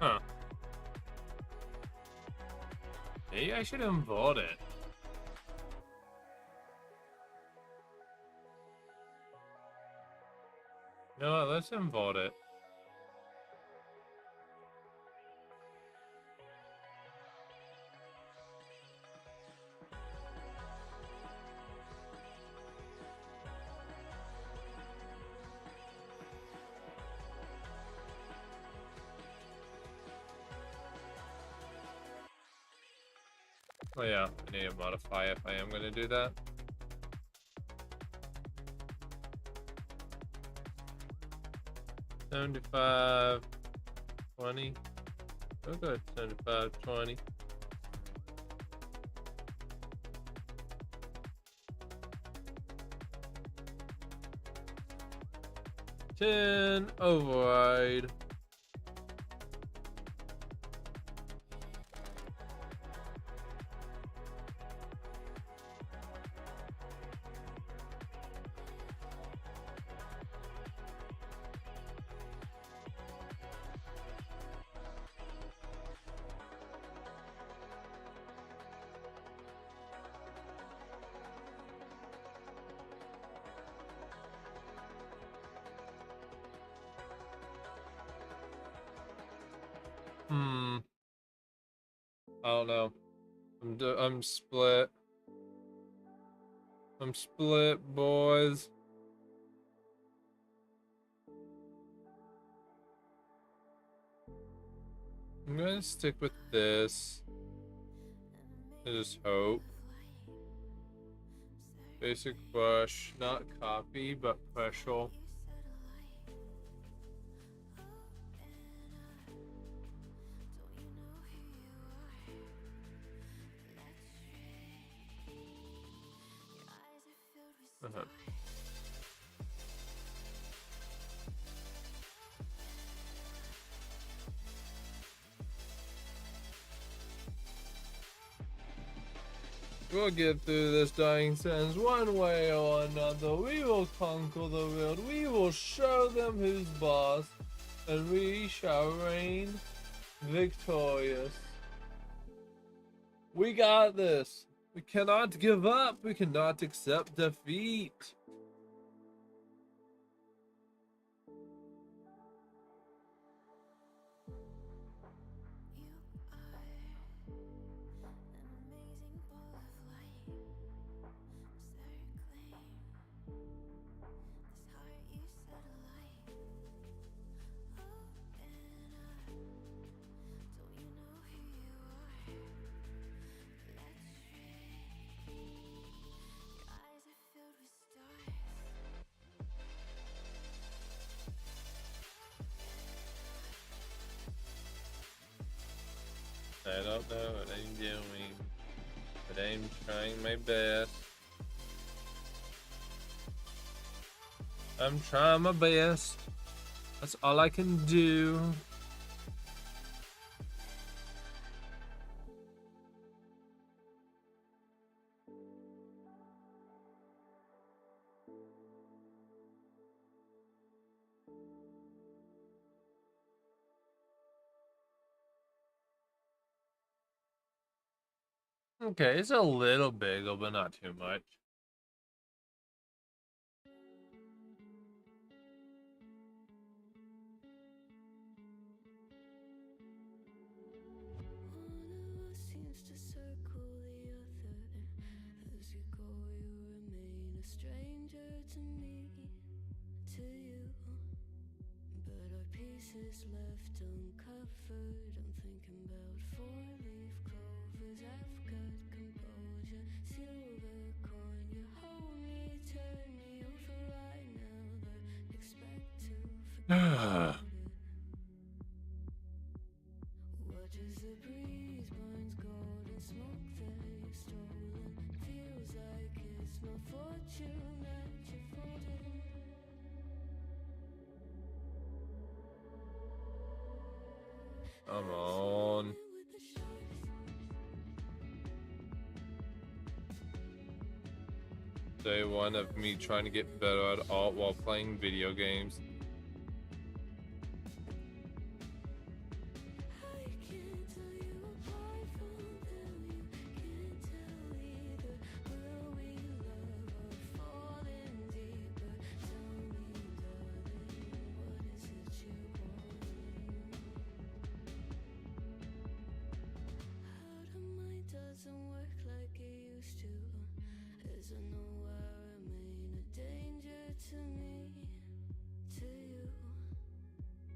Huh. Maybe I should invert it. You know what? Let's invert it. Oh yeah, I need to modify if I am going to do that. 75, 20. We'll go 75, 20. Ten override. I don't know. I'm split. I'm split, boys. I'm gonna stick with this. I just hope. Basic brush, not copy, but pressure. We'll get through this dying sands one way or another. We will conquer the world. We will show them who's boss. And we shall reign victorious. We got this. We cannot give up. We cannot accept defeat. I don't know what I'm doing, but I'm trying my best. I'm trying my best. That's all I can do. Okay, it's a little bigger, but not too much.
Seems to circle the other. As you go, you remain a stranger to me, to you. But our pieces left uncovered. I'm thinking about four-leaf clovers. I've got composure, silver coin. You hold me, turn me on for right now, but expect to forget it. Watch as the breeze burns golden smoke that you've stolen. Feels like it's my fortune that you're folding.
Come on. Day one of me trying to get better at art while playing video games.
Doesn't work like it used to, as I know I remain a danger to me, to you.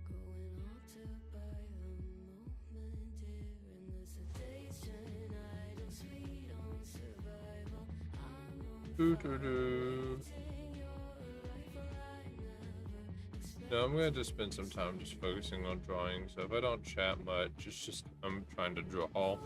Going altered by the moment, dear, and as the days turn idle, sweet on survival. I'm on fire, waiting your arrival. I never expected
No, I'm gonna just spend some time just focusing on drawing. So if I don't chat much, it's just I'm trying to draw.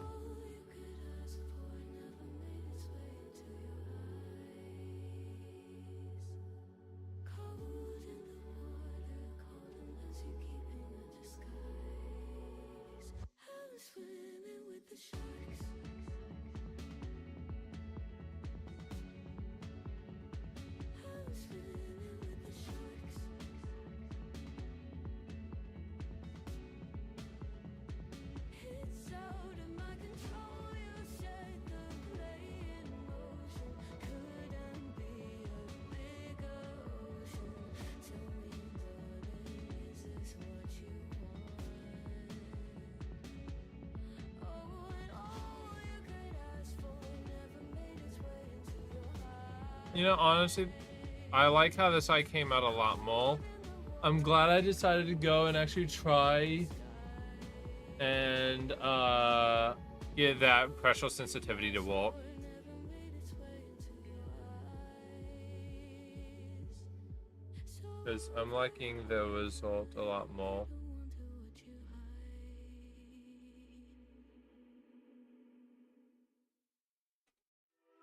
You know, honestly, I like how this eye came out a lot more. I'm glad I decided to go and actually try and get that pressure sensitivity to walk. Because I'm liking the result a lot more.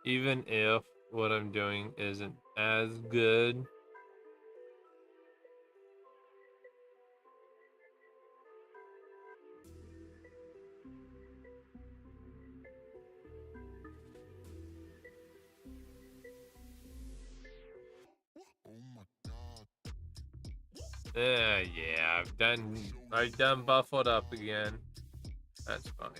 Even if what I'm doing isn't as good. Yeah, I've done buffled up again. That's fine.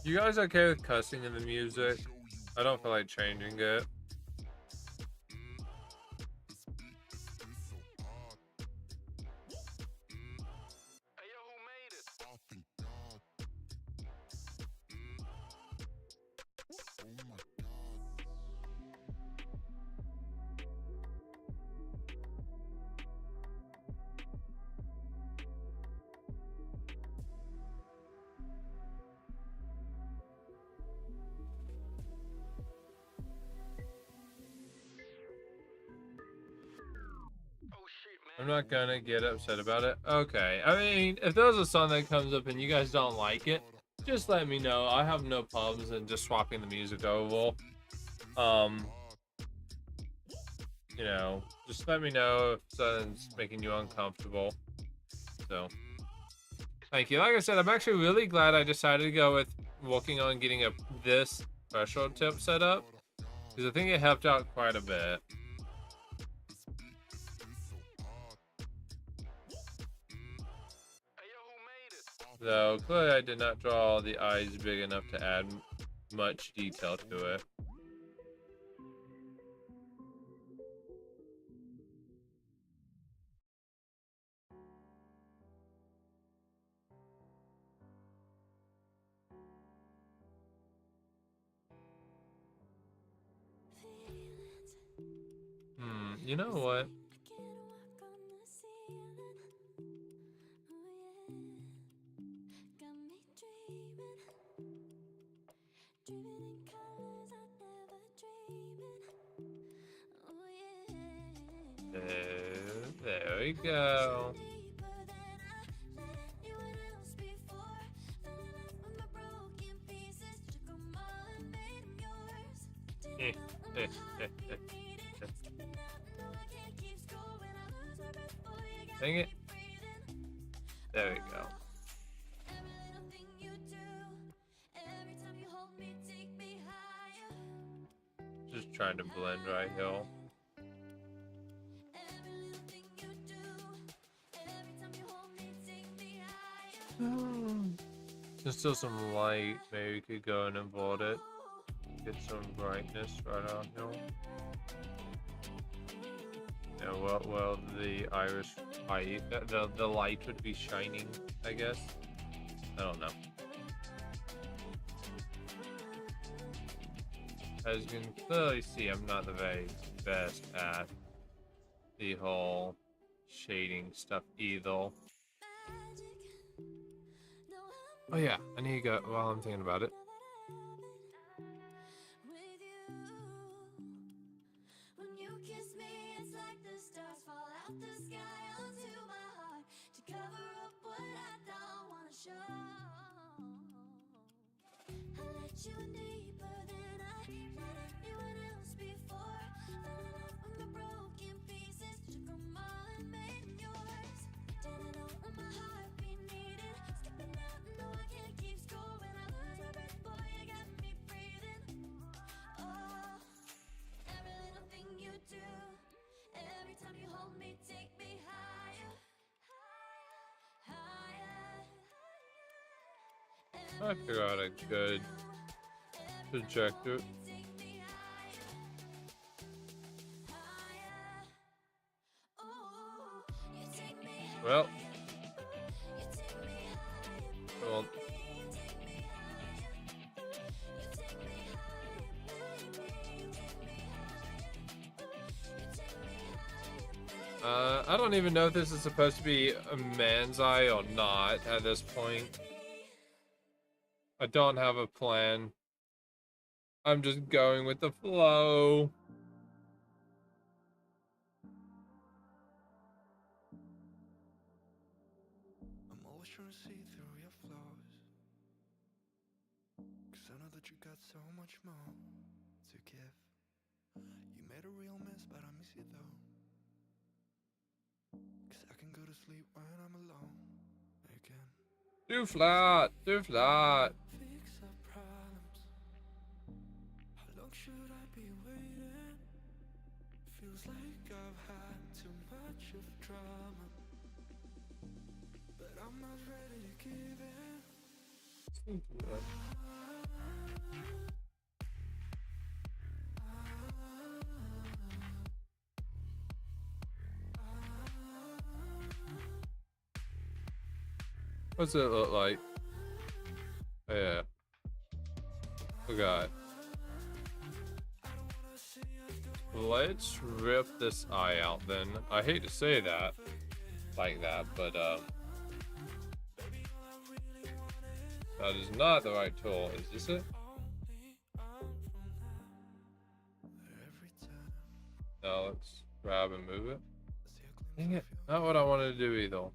You guys okay with cussing in the music? I don't feel like changing it. I'm not gonna get upset about it. Okay, I mean, if there's a song that comes up and you guys don't like it, just let me know. I have no problems in just swapping the music over. You know, just let me know if something's making you uncomfortable. So, thank you. Like I said, I'm actually really glad I decided to go with working on getting this threshold tip set up, because I think it helped out quite a bit. Though clearly I did not draw the eyes big enough to add much detail to it. You know what? There we go. Dang it. There we go. Just trying to blend right here. There's still some light. Maybe we could go and invert it. Get some brightness right on here. Yeah, well, the iris light, the light would be shining, I guess. I don't know. As you can clearly see, I'm not the very best at the whole shading stuff either. Oh yeah, I need to go while I'm thinking about it.
with you. When you kiss me, it's like the stars fall out the sky onto my heart to cover up what I don't wanna show. I let you in deeper than I let anyone else before. Fell in love with my broken pieces, took 'em all and made 'em yours. Didn't know when my heartbeat needed, skipping out, no I can't keep score. When I lose my breath, boy, you got me breathing. Oh, every little thing you do, every time you hold me, take me higher, higher, higher.
I figure out a good trajectory.
Take me higher, higher. Ooh, you take me higher.
Well,
You take me higher,
well,
baby. You take me higher. You take me higher, baby. You take me higher. You take me higher, baby.
I don't even know if this is supposed to be a man's eye or not at this point. I don't have a plan. I'm just going with the flow.
I'm always trying to see through your flaws, 'cause I know that you got so much more to give. You made a real mess, but I miss you though, 'cause I can go to sleep when I'm alone again.
Too flat, too flat.
Fix our problems. How long should I be waiting? Feels like I've had too much of drama, but I'm not ready to give in.
What's it look like? Yeah. Forgot. Let's rip this eye out then. I hate to say that like that, but that is not the right tool. Is this it? No, let's grab and move it. Dang it. Not what I wanted to do either.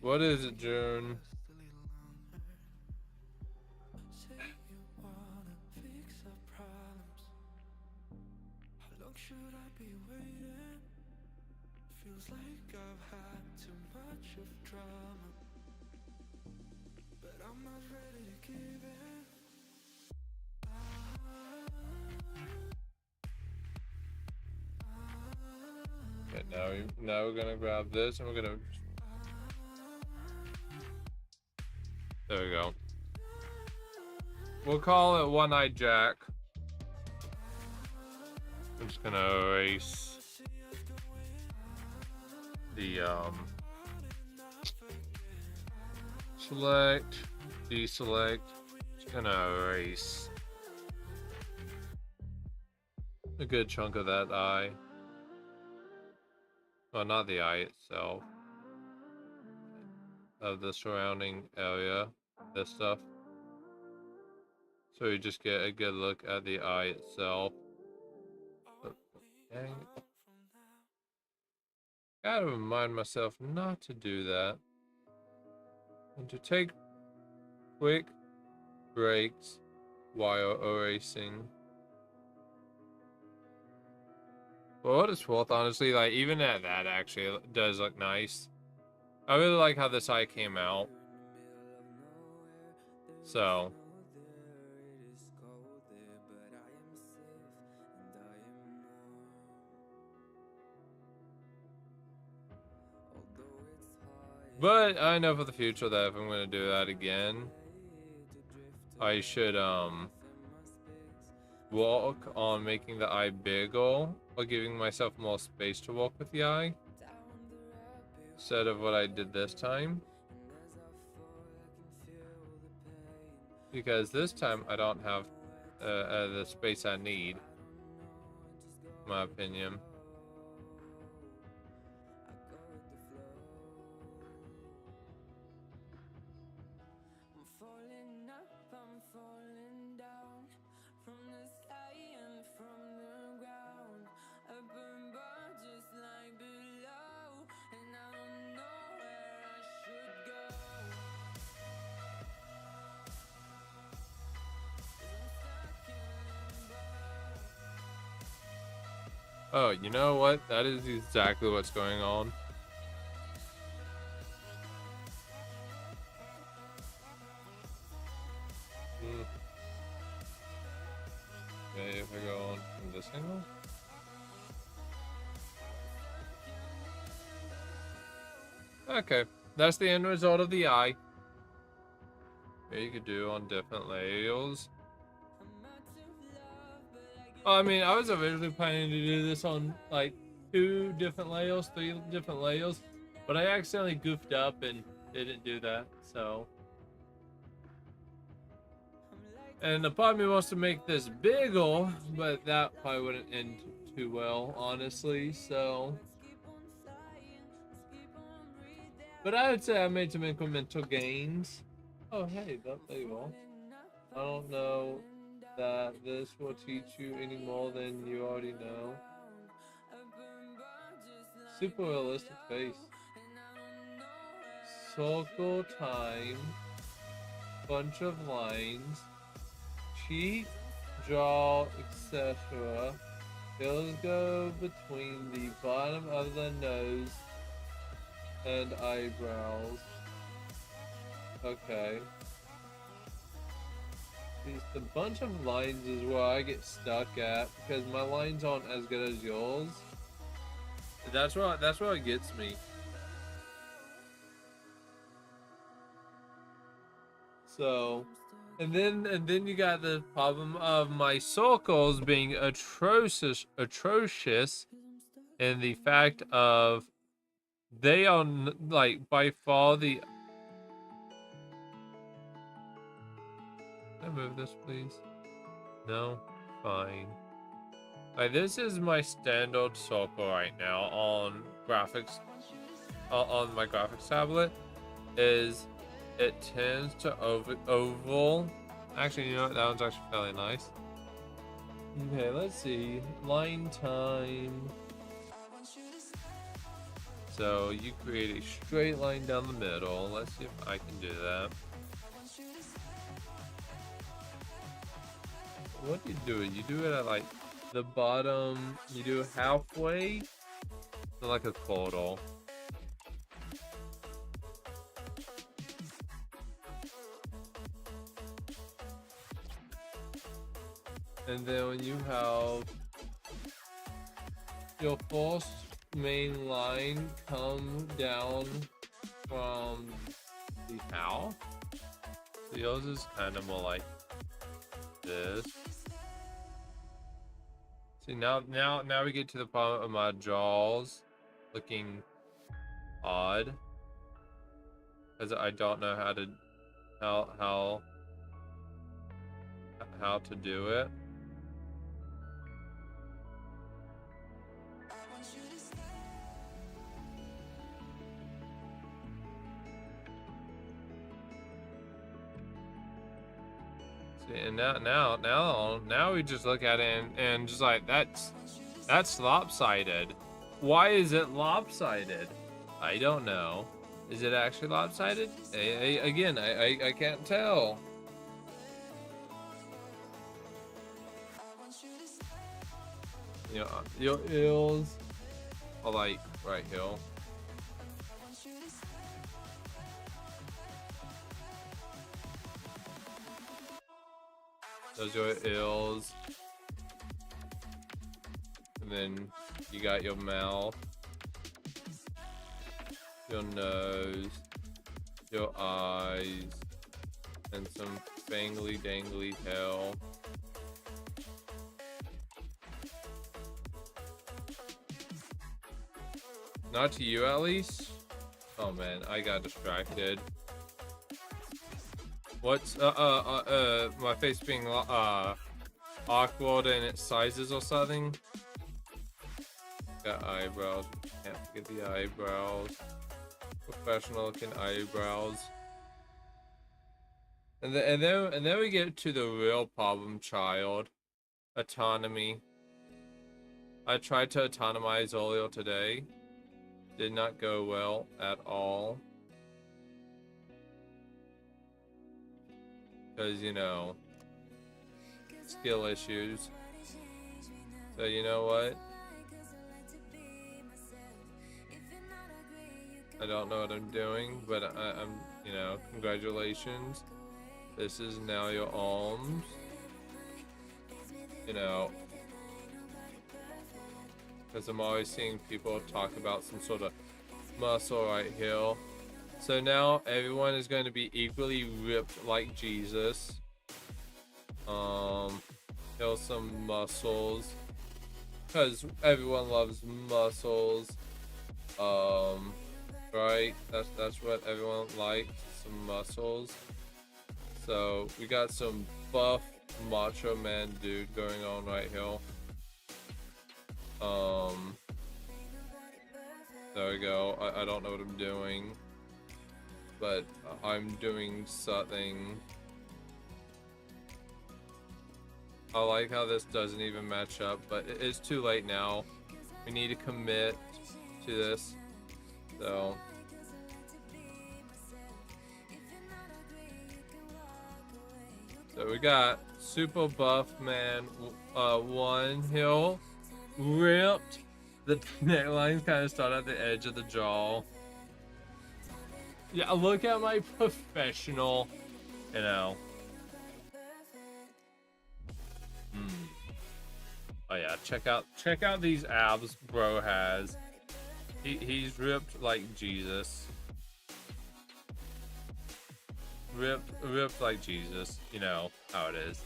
What is it, June?
Should I be waiting? Feels like I've had too much of drama, but I'm not ready to give in.
Okay, now we're gonna grab this and we're gonna. There we go. We'll call it One-Eyed Jack. I'm just gonna erase the select, deselect. Just gonna erase a good chunk of that eye. Well, not the eye itself. Of the surrounding area, this stuff. So you just get a good look at the eye itself. Dang it. Gotta remind myself not to do that. And to take quick breaks while erasing. For what it's worth, honestly, like, even at that actually does look nice. I really like how this eye came out. So. But I know for the future that if I'm going to do that again, I should walk on making the eye bigger or giving myself more space to walk with the eye instead of what I did this time. Because this time I don't have the space I need, in my opinion. Oh, you know what? That is exactly what's going on. Okay, if I go on from this angle. Okay, that's the end result of the eye. Here you could do on different layers. I mean, I was originally planning to do this on like 2 different layers, 3 different layers, but I accidentally goofed up and didn't do that, so. And the part of me wants to make this bigger, but that probably wouldn't end too well, honestly, so. But I would say I made some incremental gains. Oh, hey, there you are. I don't know that this will teach you any more than you already know. Super realistic face. Circle time. Bunch of lines. Cheek, jaw, etc. Hills go between the bottom of the nose and eyebrows. Okay. The bunch of lines is where I get stuck at because my lines aren't as good as yours. That's where it gets me. So, and then you got the problem of my circles being atrocious, and the fact of they are like by far the. Can I move this, please? No? Fine. Like, this is my standard circle right now on graphics, on my graphics tablet, is it tends to oval. Actually, you know what? That one's actually fairly nice. Okay, let's see. Line time. So, you create a straight line down the middle. Let's see if I can do that. What do you do? You do it at like the bottom. You do halfway, like a quarter. And then when you have your first main line come down from the half, so yours is kind of more like this. See, now we get to the part of my jaws looking odd because I don't know how to do it. See, and now we just look at it and just like that's lopsided. Why is it lopsided? I don't know. Is it actually lopsided? Again, I can't tell. You know, your ears are like right here. Those are your ears. And then you got your mouth, your nose, your eyes, and some fangly dangly tail. Not to you, at least. Oh man, I got distracted. What's my face being awkward in its sizes or something? Got eyebrows. Can't forget the eyebrows. Professional looking eyebrows. And then we get to the real problem child. Autonomy. I tried to autonomize earlier today. Did not go well at all. Because, you know, skill issues. So, you know what? I don't know what I'm doing, but I'm, you know, congratulations. This is now your arms. You know, because I'm always seeing people talk about some sort of muscle right here. So now everyone is going to be equally ripped like Jesus. Here's some muscles, because everyone loves muscles. Right? That's what everyone likes, some muscles. So we got some buff macho man dude going on right here. There we go. I don't know what I'm doing, but I'm doing something. I like how this doesn't even match up, but it's too late now. We need to commit to this. So we got super buff man, one hill ripped. The necklines kind of start at the edge of the jaw. Yeah, look at my professional, you know. Oh yeah, check out these abs bro has. He's ripped like Jesus. Ripped like Jesus. You know how it is.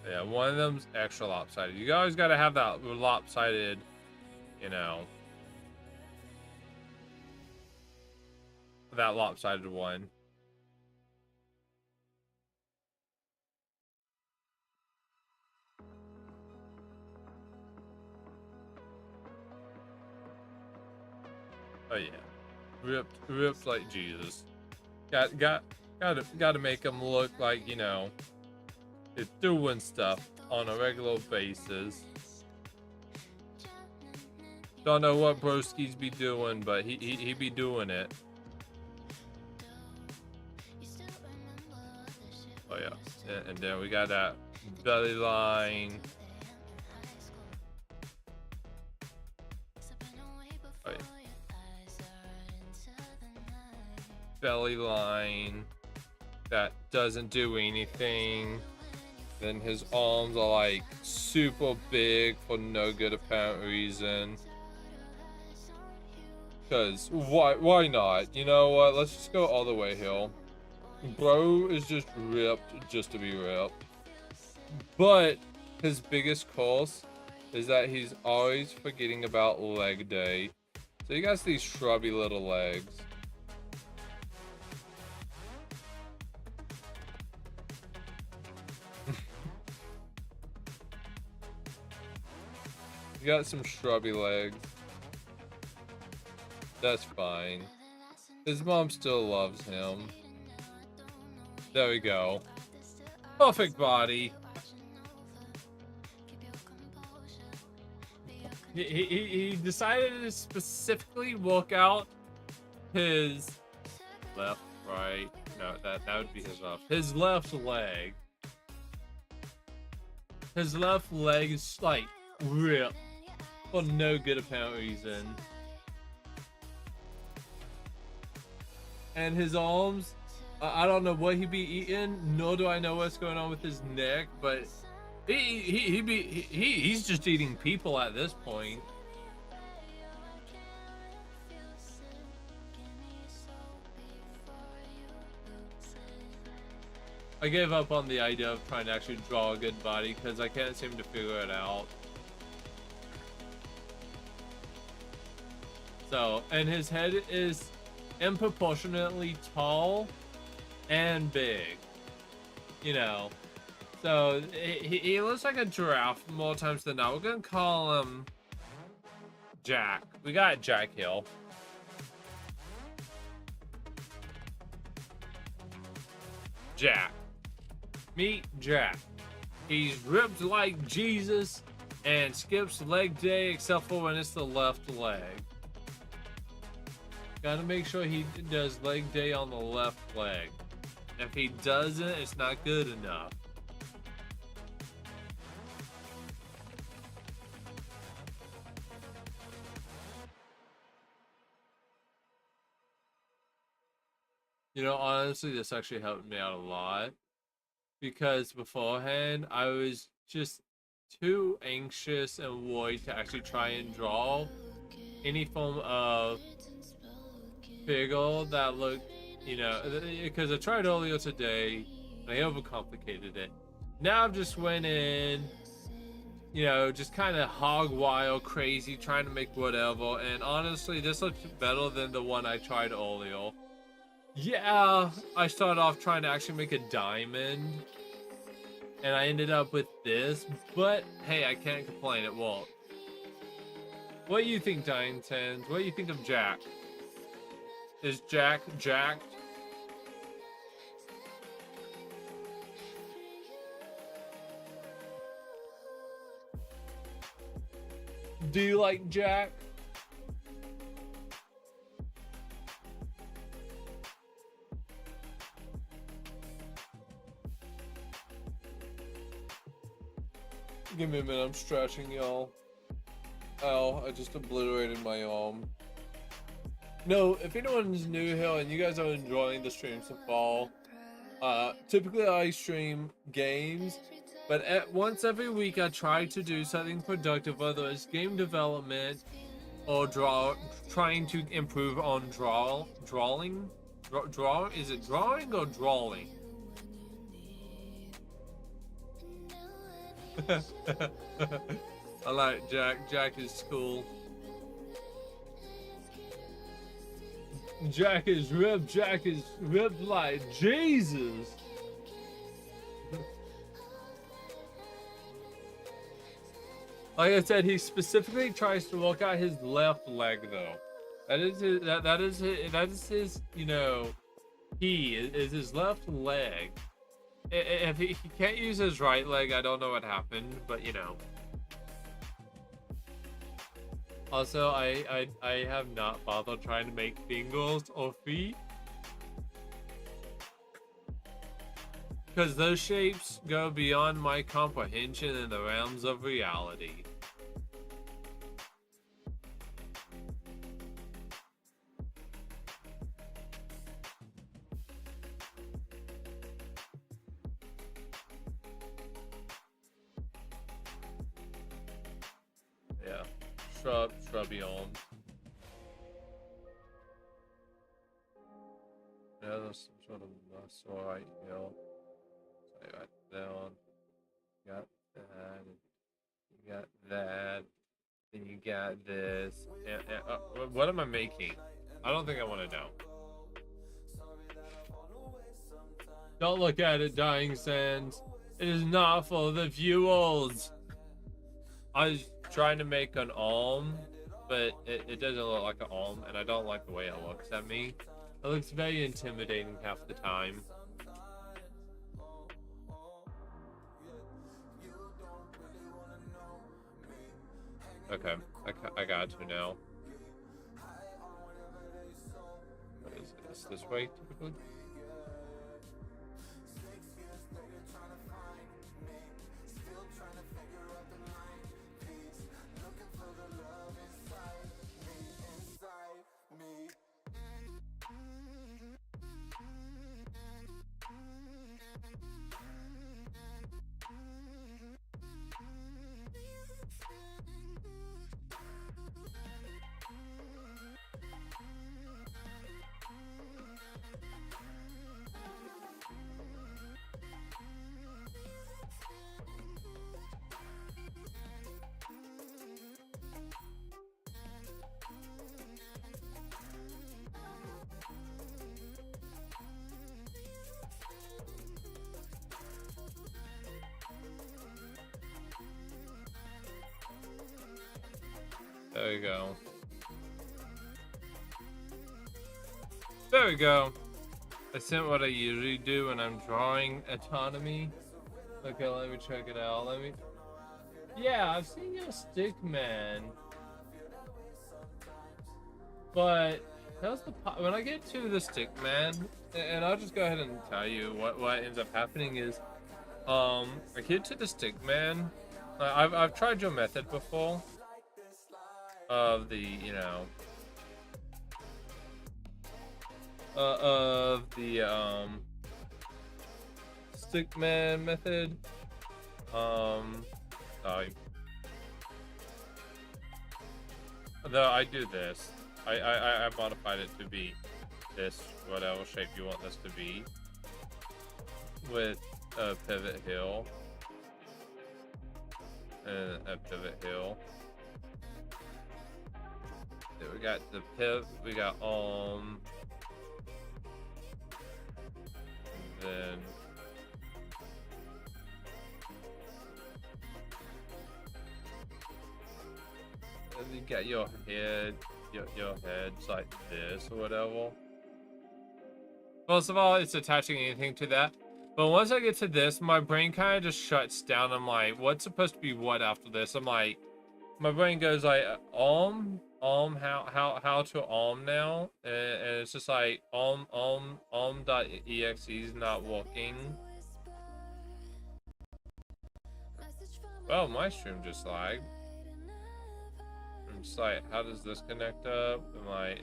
Yeah, one of them's extra lopsided. You always got to have that lopsided, you know, that lopsided one. Oh yeah, ripped like Jesus. Gotta make them look like, you know, they're doing stuff on a regular basis. Don't know what broski's be doing, but he be doing it. Oh yeah, and then we got that belly line. Oh, yeah. Belly line that doesn't do anything. Then his arms are like super big for no good apparent reason. Cause why not? You know what? Let's just go all the way here. Bro is just ripped just to be ripped. But his biggest curse is that he's always forgetting about leg day. So he got these shrubby little legs. He got some shrubby legs. That's fine. His mom still loves him. There we go. Perfect body. He decided to specifically work out his left, right. No, that would be his left. His left leg. His left leg is like ripped for no good apparent reason. And his arms, I don't know what he be eating, nor do I know what's going on with his neck, but he's just eating people at this point. I gave up on the idea of trying to actually draw a good body because I can't seem to figure it out. So, and his head is disproportionately tall and big, you know. So he looks like a giraffe more times than not. We're gonna call him Jack. We got Jack Hill. Jack. Meet Jack. He's ripped like Jesus and skips leg day except for when it's the left leg. Gotta make sure he does leg day on the left leg. If he doesn't, it's not good enough. You know, honestly, this actually helped me out a lot. Because beforehand, I was just too anxious and worried to actually try and draw any form of figure that looked, you know, because I tried earlier today and I overcomplicated it. Now I've just went in, you know, just kind of hog wild crazy trying to make whatever, and honestly this looks better than the one I tried earlier. Yeah, I started off trying to actually make a diamond and I ended up with this, but hey, I can't complain, it worked. What do you think, Dying Tens? What do you think of Jack? Is Jack jacked? Do you like Jack? Give me a minute, I'm stretching, y'all. Oh, I just obliterated my arm. No, if anyone's new here and you guys are enjoying the stream so far, typically I stream games, but once every week I try to do something productive, whether it's game development or trying to improve on drawing? Is it drawing or drawing? I like Jack. Jack is cool. Jack is ripped. Jack is ripped like Jesus. Like I said, he specifically tries to work out his left leg, though. That is his. That is his. You know, he is his left leg. If he can't use his right leg, I don't know what happened, but you know. Also, I have not bothered trying to make fingers or feet, because those shapes go beyond my comprehension in the realms of reality. Yeah, shrubby arms. Yeah, there's some sort of muscle right here. So I got that one. You got that. You got that. Then you got this. And, what am I making? I don't think I want to know. Don't look at it, Dying Sands. It is not for the viewers. I was trying to make an arm, but it doesn't look like an arm, and I don't like the way it looks at me. It looks very intimidating half the time. Okay, I got to now. What is this? This way, typically? There we go. There we go. I sent what I usually do when I'm drawing autonomy. Okay, let me check it out. Yeah, I've seen your stick man. But how's the when I get to the stick man, and I'll just go ahead and tell you what ends up happening is, I get to the stick man. I've tried your method before of the of the stickman method. Sorry. Though I do this. I modified it to be this, whatever shape you want this to be, with a pivot hill and a pivot hill. Then we got the pivot. We got and then you got your head, your head's like this or whatever. First of all, it's attaching anything to that. But once I get to this, my brain kind of just shuts down. I'm like, what's supposed to be what after this? I'm like, my brain goes like, how to now? And it's just like, .exe is not working. Well, my stream just lagged. I'm just like, how does this connect up? I'm like,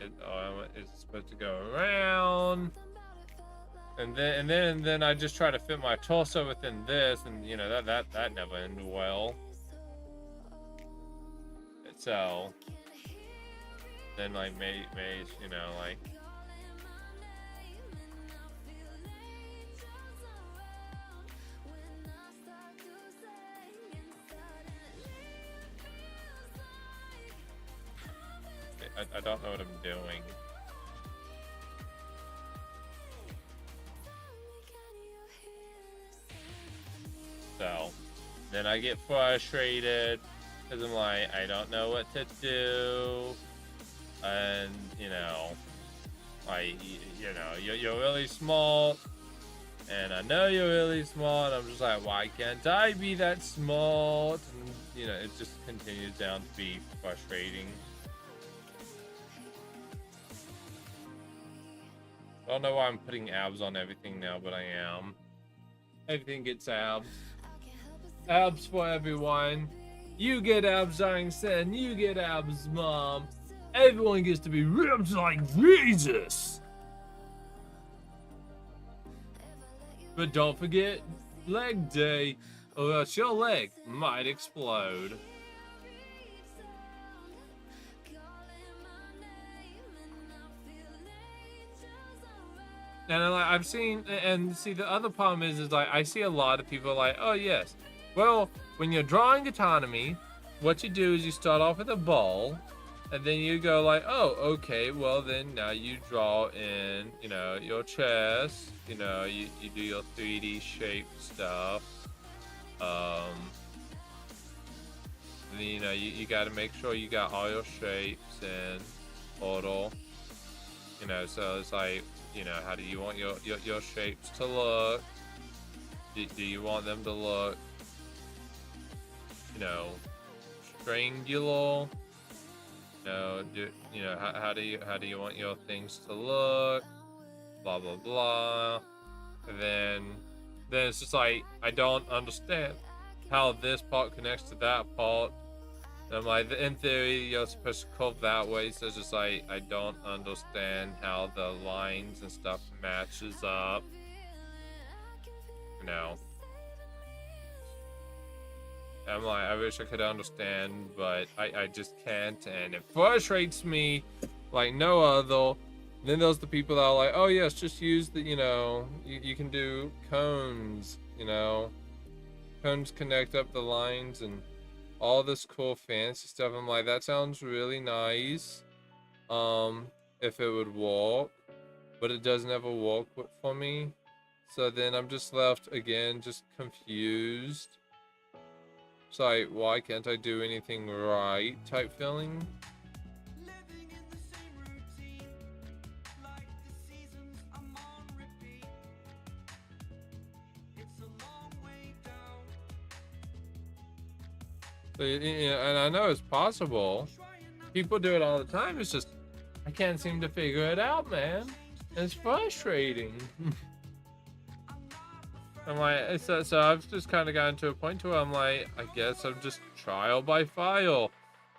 it's supposed to go around. And then I just try to fit my torso within this, and you know that never ended well. So then like Maze, you know, like I don't know what I'm doing. So then I get frustrated because I'm like, I don't know what to do, and you know, like you're really small, and I know you're really small, and I'm just like, why can't I be that small? And you know, it just continues down to be frustrating. I don't know why I'm putting abs on everything now, but I am. Everything gets abs. Abs for everyone. You get abs, Einstein. You get abs, Mom. Everyone gets to be ripped like Jesus. But don't forget leg day, or else your leg might explode. And I've seen, and see, the other problem is like, I see a lot of people like, oh yes, well, when you're drawing autonomy, what you do is you start off with a ball, and then you go like, oh, okay, well then now you draw in, you know, your chest, you know, you do your 3D shape stuff, and then, you know, you got to make sure you got all your shapes in order, you know, so it's like, you know, how do you want your shapes to look? Do you want them to look, you know, triangular? How do you want your things to look? Blah blah blah. And then it's just like, I don't understand how this part connects to that part. And I'm like, in theory, you're supposed to curve that way, so it's just like, I don't understand how the lines and stuff matches up. You know. I'm like, I wish I could understand, but I just can't, and it frustrates me like no other. And then there's the people that are like, oh yes, just use the, you know, you can do cones, you know. Cones connect up the lines and all this cool fancy stuff. I'm like, that sounds really nice, if it would work, but it doesn't ever work for me. So then I'm just left again, just confused. It's like, why can't I do anything right type feeling.
Living in the same routine, like the seasons I'm on repeat. It's a long way down.
So, you know, and I know it's possible. People do it all the time. It's just I can't seem to figure it out, man. It's frustrating. I'm like, so I've just kind of gotten to a point where I'm like, I guess I'm just trial by file,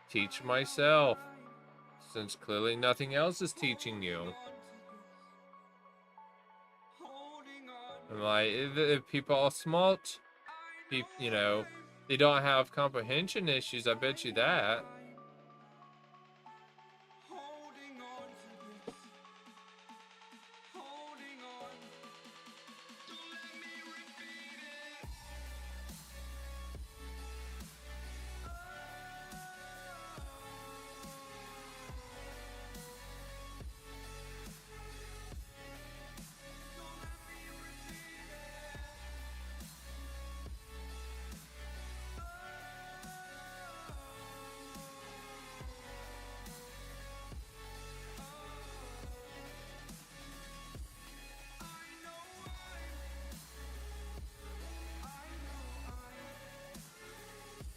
teach myself, since clearly nothing else is teaching you. I'm like, if people are smart, you know, they don't have comprehension issues. I bet you that.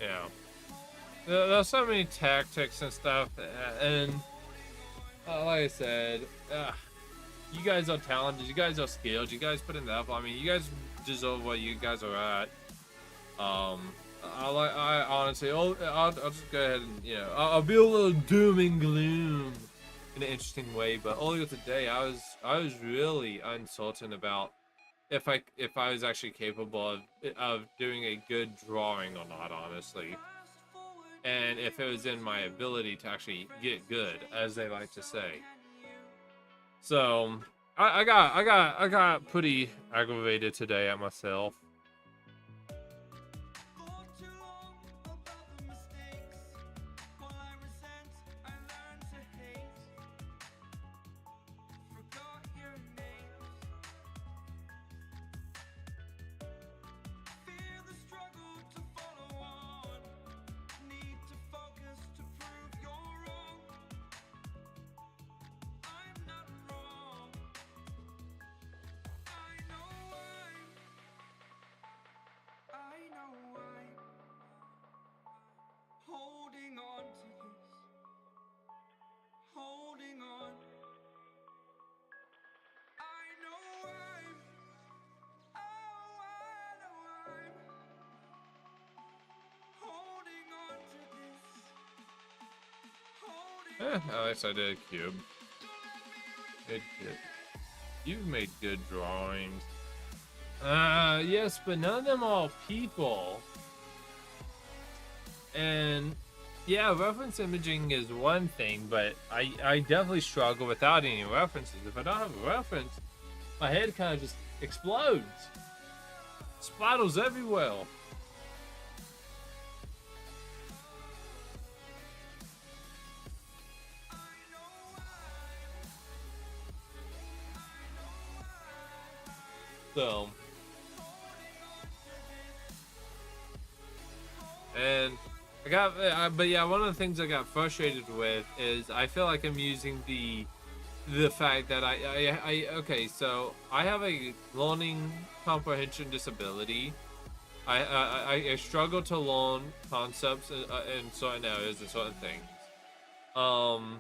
Yeah. There's so many tactics and stuff, and like I said, you guys are talented, you guys are skilled, you guys put in the effort. I mean, you guys deserve what you guys are at. I honestly, I'll just go ahead and, you know, I'll be a little doom and gloom in an interesting way, but earlier today, I was really uncertain about if I was actually capable of doing a good drawing or not, honestly, and if it was in my ability to actually get good, as they like to say. So I got pretty aggravated today at myself. At least I did a cube. Good. You've made good drawings. Yes, but none of them are people. And yeah, reference imaging is one thing, but I definitely struggle without any references. If I don't have a reference, my head kind of just explodes. Splatters everywhere. So, and but yeah, one of the things I got frustrated with is I feel like I'm using the fact that okay, so I have a learning comprehension disability. I struggle to learn concepts in certain areas and certain things. And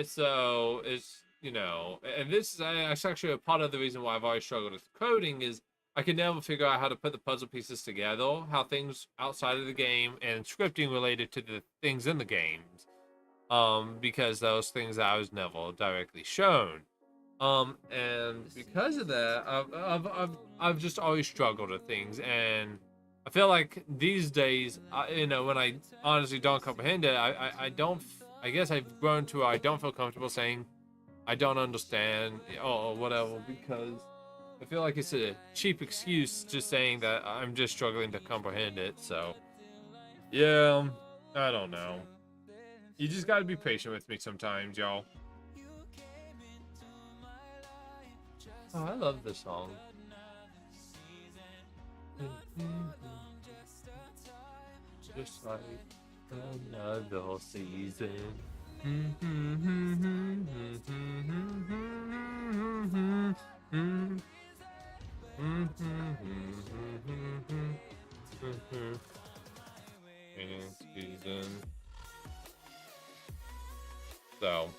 so it's, you know, and this is actually a part of the reason why I've always struggled with coding is I could never figure out how to put the puzzle pieces together, how things outside of the game and scripting related to the things in the games, because those things I was never directly shown, and because of that, I've just always struggled with things, and I feel like these days, you know, when I honestly don't comprehend it, I guess I've grown to where I don't feel comfortable saying I don't understand or whatever, because I feel like it's a cheap excuse just saying that I'm just struggling to comprehend it. So yeah, I don't know. You just gotta be patient with me sometimes, y'all. Oh, I love this song. Just like another season. Season. So.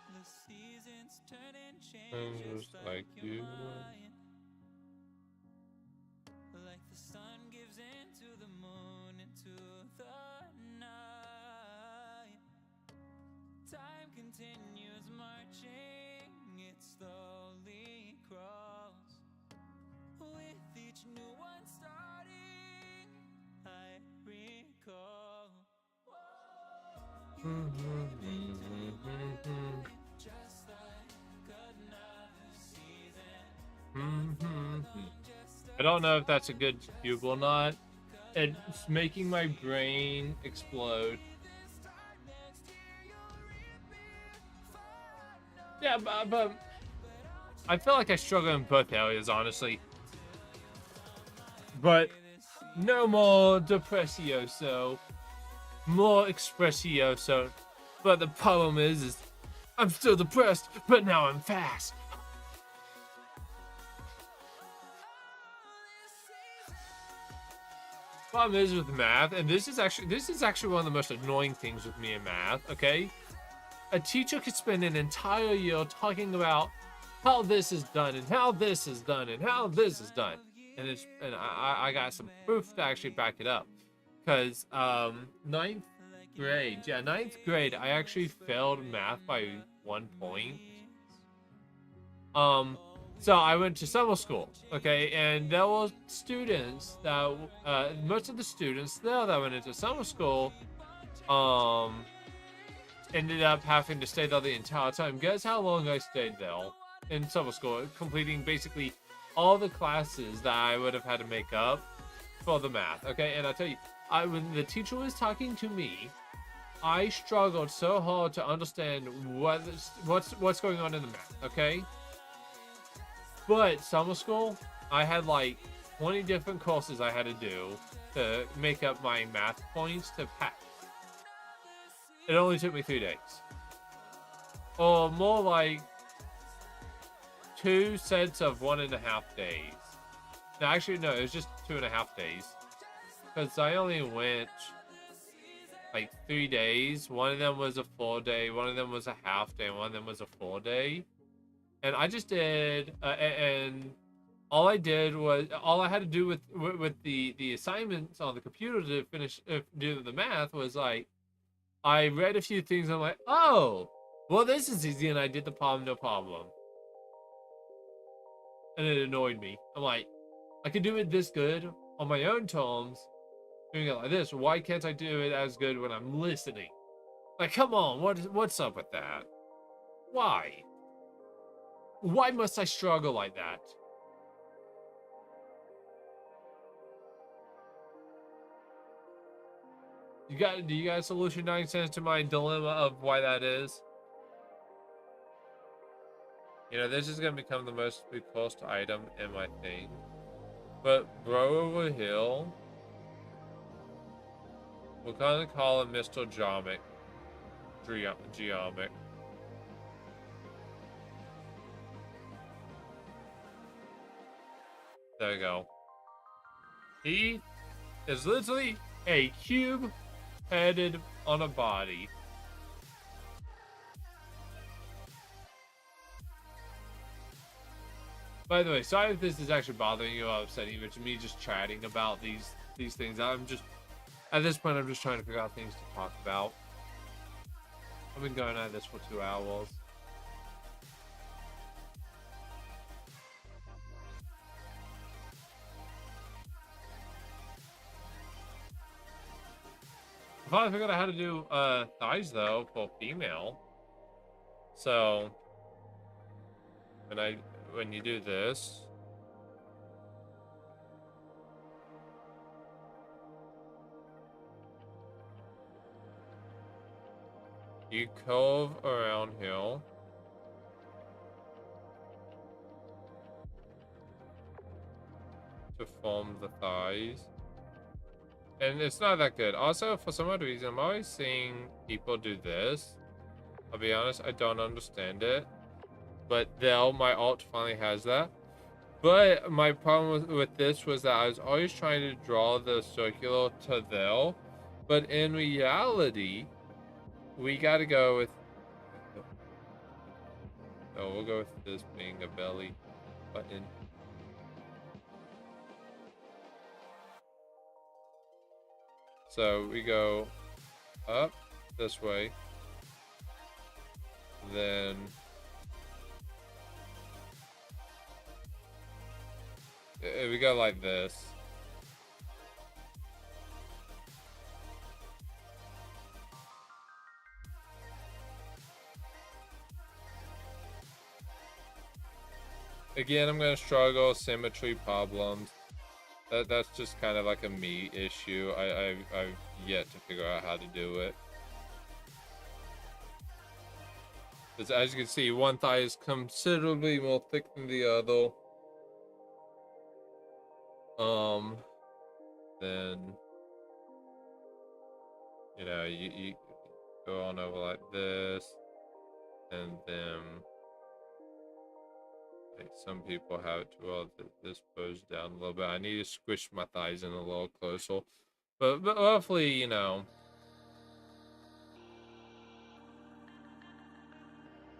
The seasons turn and change
Just like
your
you.
mind. Like the sun gives into the moon, into the night. Time continues marching, it slowly crawls. With each new one starting, I recall. Just like another season.
I don't know if that's a good cube or not. It's making my brain explode. Yeah, but I feel like I struggle in both areas, honestly. But no more depressioso, more expressioso. But the problem is I'm still depressed, but now I'm fast. Problem is with math, and this is actually one of the most annoying things with me in math. Okay, a teacher could spend an entire year talking about how this is done and how this is done and how this is done, and I got some proof to actually back it up, because ninth grade, I actually failed math by 1 point. So I went to summer school, okay, and there were students that, most of the students there that went into summer school, ended up having to stay there the entire time. Guess how long I stayed there in summer school, completing basically all the classes that I would have had to make up for the math, okay? And I tell you, when the teacher was talking to me, I struggled so hard to understand what's going on in the math, okay? But summer school, I had like 20 different courses I had to do to make up my math points to pass. It only took me 3 days. Or more like 2 sets of 1.5 days. No, actually, no, it was just 2.5 days. Because I only went like 3 days. One of them was a full day, one of them was a half day, and one of them was a full day. And I just did, and all I did was, all I had to do with the assignments on the computer to finish do the math was like, I read a few things. I'm like, oh, well, this is easy, and I did the problem, no problem. And it annoyed me. I'm like, I could do it this good on my own terms, doing it like this. Why can't I do it as good when I'm listening? Like, come on, what's up with that? Why? Why must I struggle like that? Do you got a solution, 9 cents, to my dilemma of why that is? You know, this is gonna become the most cost item in my thing. But bro over hill, we're gonna call him Mr. Geomic. Geomic. There we go. He is literally a cube headed on a body. By the way, sorry if this is actually bothering you or upsetting you, but me just chatting about these things. I'm just, at this point, I'm just trying to figure out things to talk about. I've been going at this for 2 hours. I finally figured out how to do thighs though for female. So when you do this, you curve around here. to form the thighs. And it's not that good. Also, for some odd reason, I'm always seeing people do this. I'll be honest, I don't understand it. But my alt finally has that. But my problem with this was that I was always trying to draw the circular to there. But in reality, we gotta go with... Oh, we'll go with this being a belly button. So we go up this way, then we go like this. Again, I'm gonna struggle symmetry problems. That's just kind of like a me issue. I've yet to figure out how to do it. As you can see, one thigh is considerably more thick than the other. Then you know, you go on over like this, and then like some people have it to well this goes down a little bit. I need to squish my thighs in a little closer, but hopefully, you know,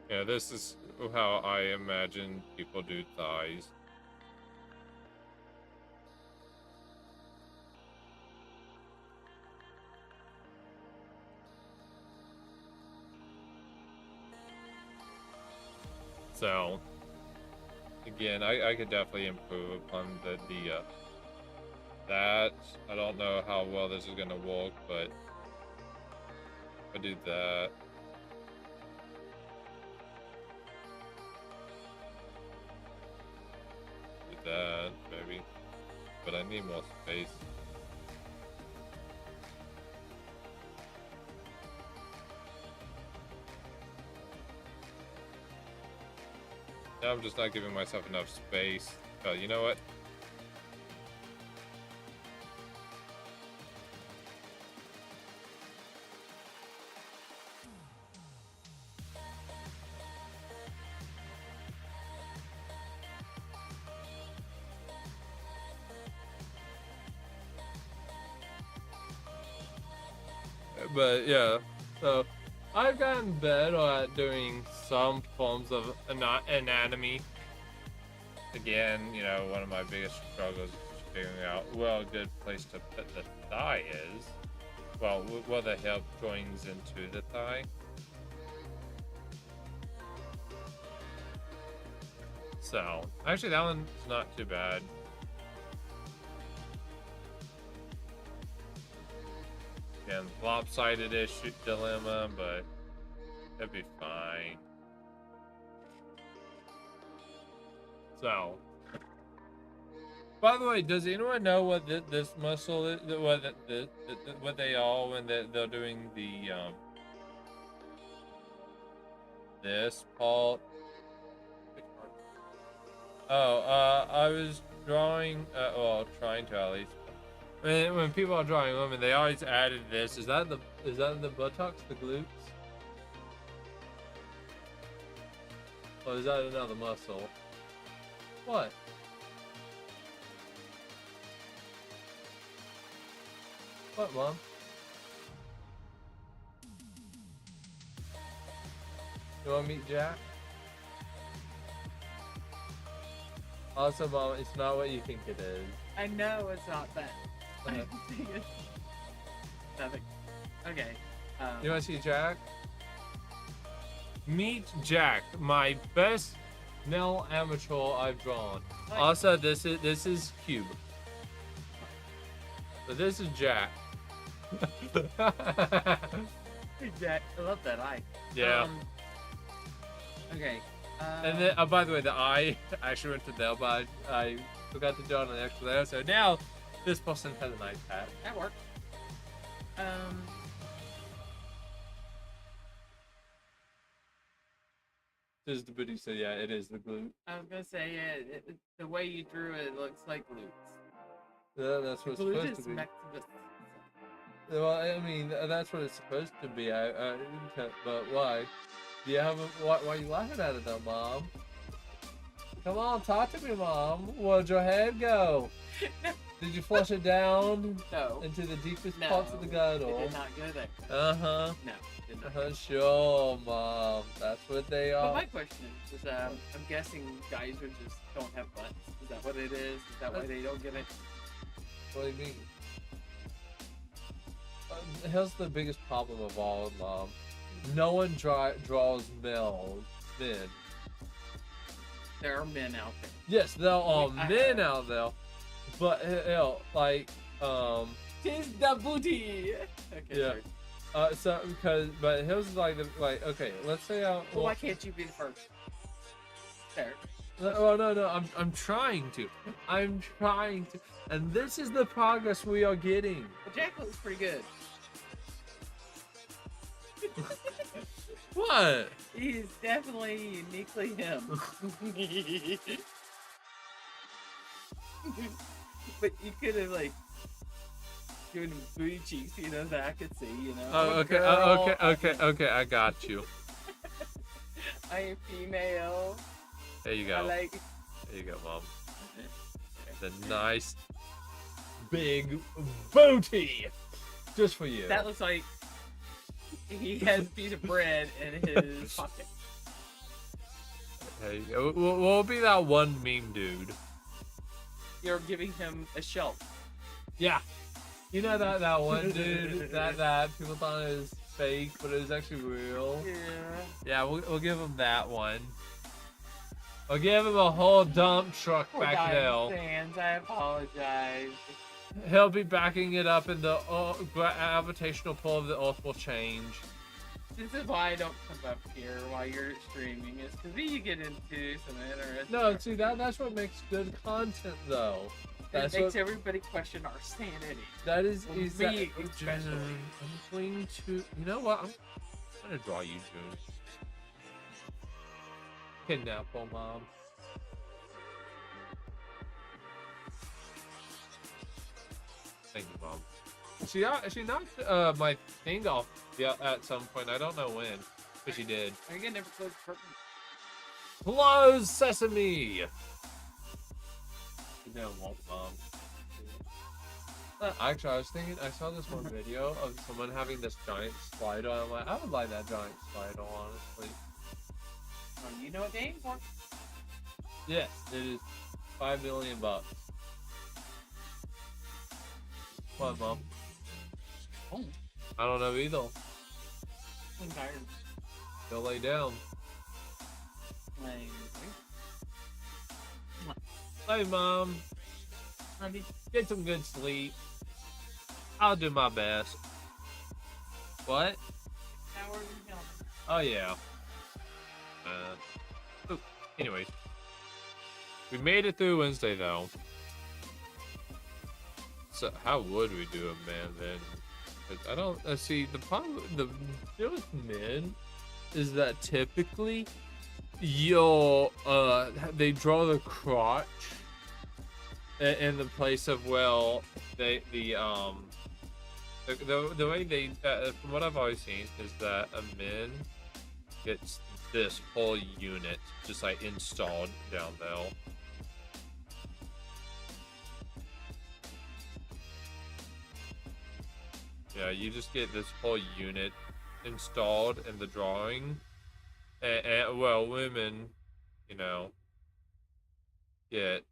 yeah, this is how I imagine people do thighs. So again, I could definitely improve upon the that. I don't know how well this is gonna work, but I do that. Do that, maybe. But I need more space. Now I'm just not giving myself enough space. Oh, you know what? But yeah, so I've gotten better at doing some forms of anatomy. Again, you know, one of my biggest struggles is figuring out where a good place to put the thigh is. Well, where the hip joins into the thigh. So, actually that one's not too bad. Again, lopsided issue dilemma, but it'd be fine. So, by the way, does anyone know what this muscle is? What they are when they're doing the this part? Oh, I was drawing. Well, trying to at least. When people are drawing women, they always added this. Is that the buttocks, the glutes? Or is that another muscle? What? What, Mom? You want to meet Jack? Also, Mom, it's not what you think it is.
I know it's not that.
Uh-huh.
It's nothing. Okay.
You want to see Jack? Meet Jack, my best male amateur I've drawn.
Nice.
Also, this is Cube. So this is Jack.
Hey, Jack, I love that eye.
Yeah.
Okay.
And then, by the way, the eye actually went to there, but I forgot to draw an extra there. So now this person has an eye patch.
That worked.
This is the booty, so yeah, it is the glute.
I was gonna say, the way you drew it looks like glutes.
Yeah, that's what it's supposed
Glutes
to be.
Maximus.
Well, I mean, that's what it's supposed to be. But why? Do you have a, why are you laughing at it though, Mom? Come on, talk to me, Mom. Where'd your head go? Did you flush it down
No.
into the deepest
No.
parts of the
It
girdle?
did not go there.
Uh-huh.
No. It did not.
Sure, Mom. That's what they
But
are.
my question is, I'm guessing guys would just don't have butts. Is that what it is? Is that why they don't get it?
What do you mean? Here's the biggest problem of all, Mom. No one draws men.
There are men out there.
Yes, there are
I-
men out there, but like
Tis the booty. Okay.
Yeah.
Sorry.
but here's okay, let's say
Well, why can't you be the first? There.
oh no, I'm trying to, and this is the progress we are getting.
Well, Jack looks pretty good.
What?
He's definitely uniquely him. But you could have like given him booty cheeks, that I could see,
Oh,
I'm a
okay,
girl,
okay, I got you.
I am female.
There you
I
go.
like.
There you go, Mom. The nice big booty, just for you.
That looks like he has a piece of bread in his pocket.
There you go. We'll be that one meme dude.
You're giving him a shelf.
Yeah. You know that one dude that people thought it was fake, but it was actually real.
Yeah.
Yeah, we'll give him that one. We'll give him a whole dump truck
Poor
back
guy
there.
stands. I apologize.
He'll be backing it up, and the gravitational pull of the Earth will change.
This is why I don't come up here while you're streaming. Is because we get into some interesting.
No, see that's what makes good content, though.
It
That's
makes
what.
everybody question our sanity.
That is
Well,
is
me
that.
especially.
I'm going to. You know what? I'm gonna draw you, June. Kidnap, oh mom. Thank you, Mom. She knocked my thing off at some point. I don't know when, but she did.
Are you gonna never close the curtain?
Close sesame. No, won't, Mom. Actually, I was thinking. I saw this one video of someone having this giant spider. I'm like, I would like that giant spider, honestly.
Oh, you know what game for?
Yes, it is $5 million. Come on, Mom.
Oh,
I don't know either.
I'm tired.
Go lay down.
Like,
Hey, Mom.
honey,
Get some good sleep. I'll do my best. What?
how are you feeling?
Oh, yeah. Anyways. We made it through Wednesday, though. So, how would we do it, man, then? 'Cause I don't... see, the problem... The deal with men is that typically they draw the crotch in the place of, well, the way they... from what I've always seen is that a man gets this whole unit just like installed down there. Yeah, you just get this whole unit installed in the drawing, and well, women, get,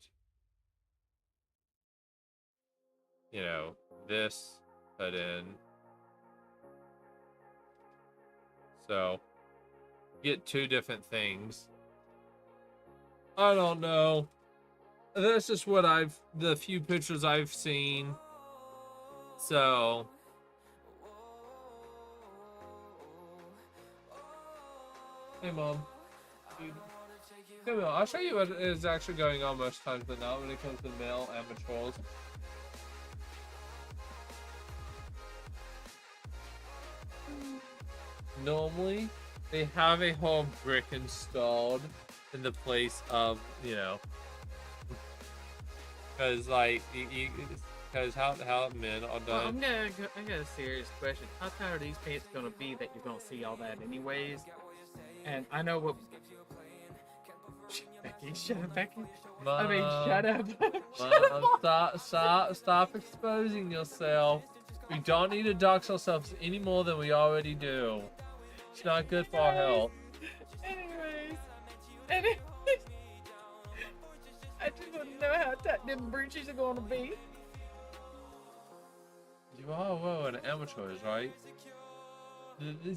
this put in. So, get two different things. I don't know. That's just what the few pictures I've seen. So, hey, Mom. Come here, I'll show you what is actually going on most times than not when it comes to male amateurs. Normally, they have a whole brick installed in the place of, Because like, because how men are
Well,
done.
I got a serious question. How tired are these pants gonna be that you're gonna see all that anyways? And I know what. Becky, shut up, Becky. I mean, shut up.
Stop exposing yourself. We don't need to dox ourselves any more than we already do. It's not good for our health.
Anyways, I just want to know how tight them breeches are gonna be.
You are well an amateurs, right?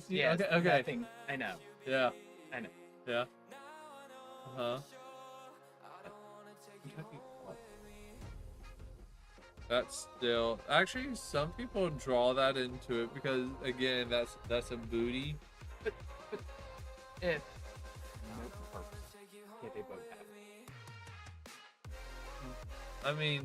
Yes,
Okay.
nothing. I know.
Yeah.
I know.
Yeah. Uh huh. That's still actually some people draw that into it because again that's a booty.
It. No purpose. Yeah, they both have.
I mean,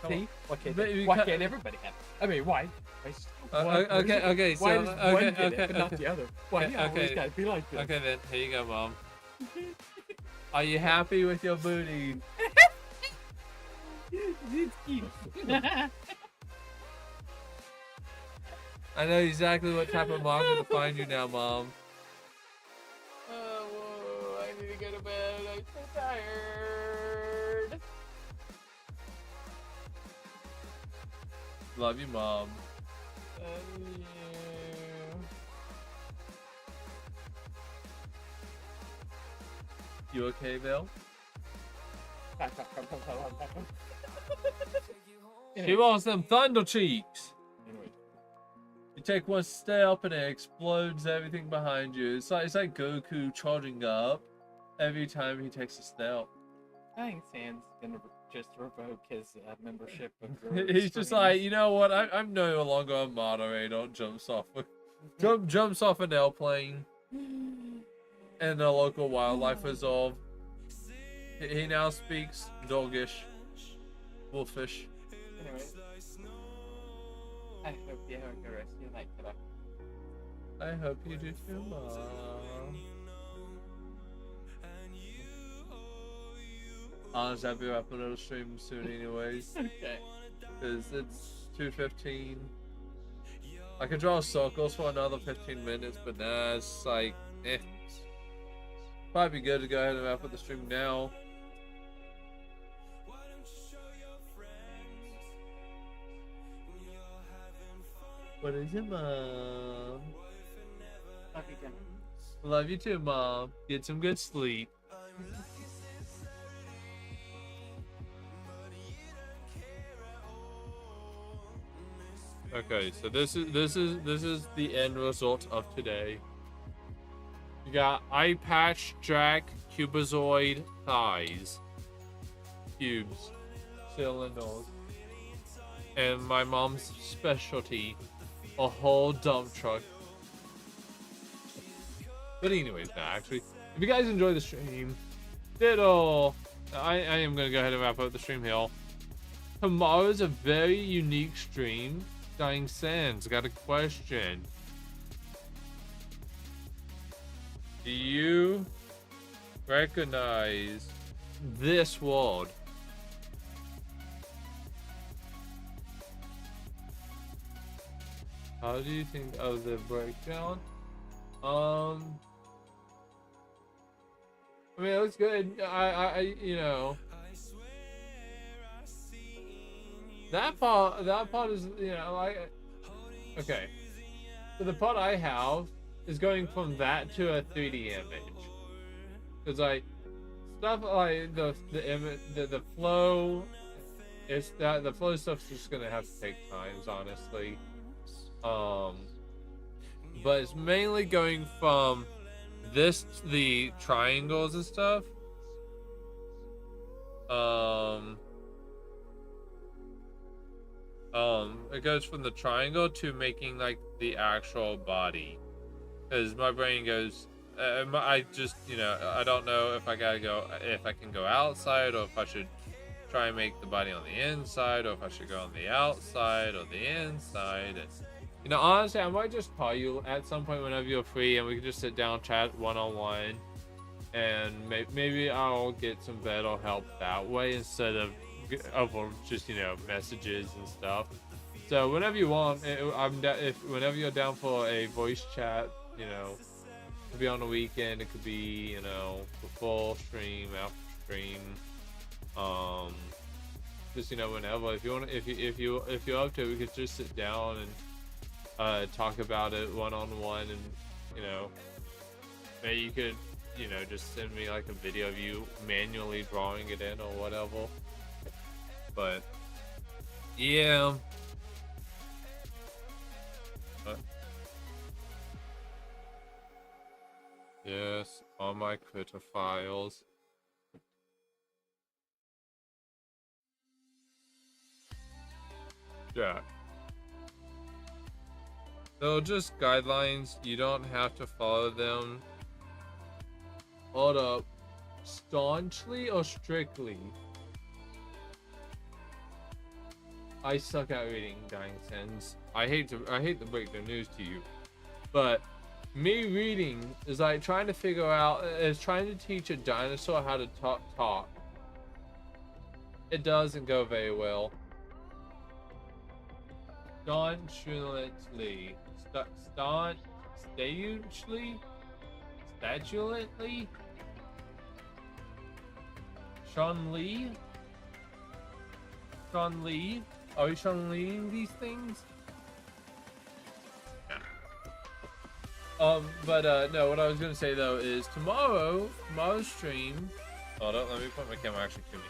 come
See?
on.
Why can't everybody have it? I mean, why?
Okay.
Why
So
does
okay,
one get
okay,
it, but not the other? Why
okay,
you always
okay.
gotta be like this?
Okay, then here you go, Mom. Are you happy with your booty?
It's cute.
I know exactly what type of market to find you now, Mom.
Oh, whoa, I need to go to bed. I'm so tired.
Love you, Mom.
Yeah.
You okay, Bill? She wants them thunder cheeks.
Anyway,
You take one step and it explodes everything behind you. It's like Goku charging up every time he takes a step.
I think Sans gonna just revoke his membership of
He's just like, you know what? I'm no longer a moderator. Jumps off an airplane in the local wildlife reserve. He now speaks Doggish, Wolfish.
Anyway, I hope you have a good rest of your night today.
I hope you do too, Mom. Honestly, I'll be wrapping up the stream soon anyways.
Okay.
Because it's 2:15. I could draw circles for another 15 minutes, but nah, it's like, eh. Probably be good to go ahead and wrap up the stream now. What is it, Mom?
Love you, Jen.
Love you too, Mom. Get some good sleep. Okay, so this is the end result of today. You got eye patch, Jack, Cubozoid, thighs, cubes, cylinders, and my mom's specialty, a whole dump truck. But anyways, actually, if you guys enjoy the stream, I am gonna go ahead and wrap up the stream here. Tomorrow's a very unique stream. Dying Sands got a question. Do you recognize this word? How do you think of the breakdown? I mean, it looks good. You know, that part is, you know, like, okay. So the part I have is going from that to a 3D image, because like stuff like the image, the flow, it's that the flow stuff's just gonna have to take times, honestly. But it's mainly going from the triangles and stuff. It goes from the triangle to making like the actual body, because my brain goes, I just, you know, I don't know if I can go outside, or if I should try and make the body on the inside, or if I should go on the outside or the inside. And, you know, honestly, I might just call you at some point whenever you're free, and we can just sit down, chat one-on-one, and maybe I'll get some better help that way instead of over just, you know, messages and stuff. So whenever you want, whenever you're down for a voice chat, you know, it could be on the weekend, it could be, you know, before stream, after stream, just, you know, whenever. If you want, if you're up to it, we could just sit down and talk about it one-on-one, and, you know, maybe you could, you know, just send me like a video of you manually drawing it in or whatever. But yeah. Yes, all my critter files. Yeah. They're just guidelines. You don't have to follow them. Hold up. Staunchly or strictly? I suck at reading, Dying Sins. I hate to break the news to you, but me reading is like trying to figure out, is trying to teach a dinosaur how to talk. It doesn't go very well. Staunchly. Statulently? Sean Lee? Are we Sean Leeing these things? No, what I was gonna say though is tomorrow's stream. Hold on, let me put my camera actually to me.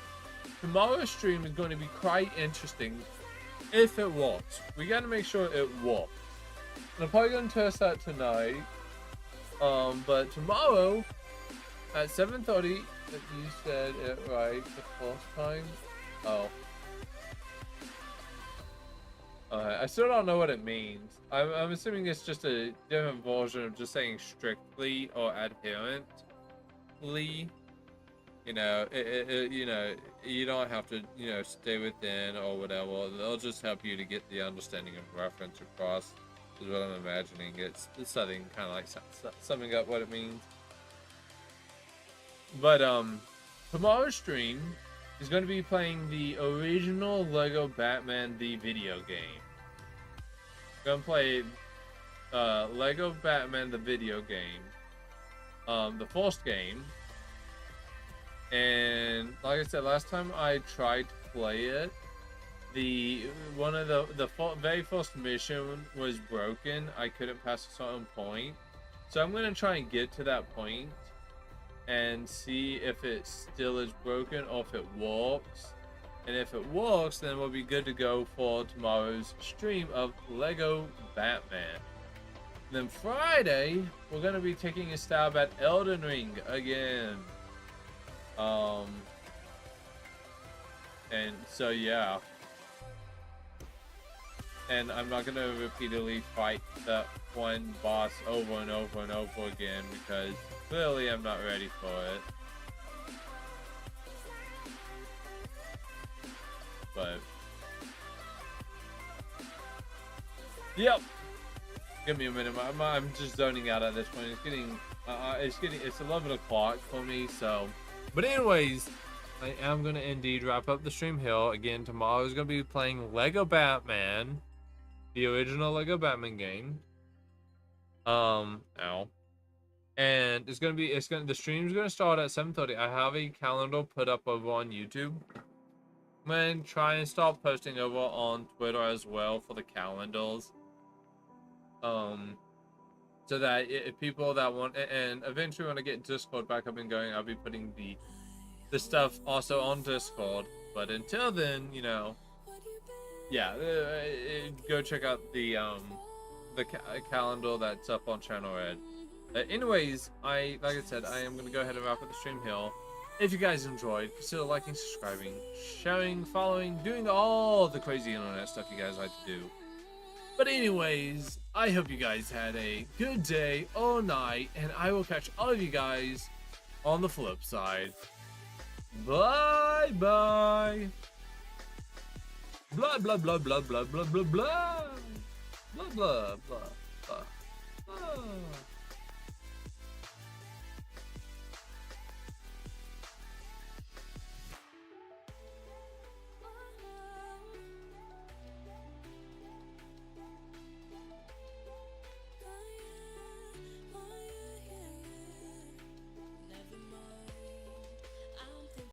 Tomorrow's stream is going to be quite interesting if it works. We gotta make sure it works. I'm probably gonna test that tonight. But tomorrow at 7:30, you said it right the first time. Oh. I still don't know what it means. I'm assuming it's just a different version of just saying strictly or adherently. You know, you know, you don't have to, you know, stay within or whatever. They'll just help you to get the understanding of reference across, is what I'm imagining. It's something kind of like summing up what it means. But tomorrow's stream is going to be playing the original Lego Batman the video game. Gonna play Lego Batman the video game, the first game. And like I said, last time I tried to play it, one of the very first mission was broken. I couldn't pass a certain point, so I'm gonna try and get to that point and see if it still is broken or if it works. And if it works, then we'll be good to go for tomorrow's stream of Lego Batman. And then Friday, we're gonna be taking a stab at Elden Ring again. And so yeah. And I'm not gonna repeatedly fight that one boss over and over and over again because clearly I'm not ready for it. But yep. Give me a minute. I'm just zoning out at this point. It's 11 o'clock for me. So, but anyways, I am gonna indeed wrap up the stream here. Again, tomorrow is gonna be playing Lego Batman, the original Lego Batman game. And the stream's gonna start at 7:30. I have a calendar put up over on YouTube. I'm gonna try and start posting over on Twitter as well for the calendars. So that if people that want, and eventually when I get Discord back up and going, I'll be putting the stuff also on Discord. But until then, you know, yeah, go check out the calendar that's up on Channel Red. Anyways, like I said, I am gonna go ahead and wrap up the stream here. If you guys enjoyed, consider liking, subscribing, sharing, following, doing all the crazy internet stuff you guys like to do. But anyways, I hope you guys had a good day or night, and I will catch all of you guys on the flip side. Bye bye. Blah blah blah blah blah blah blah blah blah blah blah.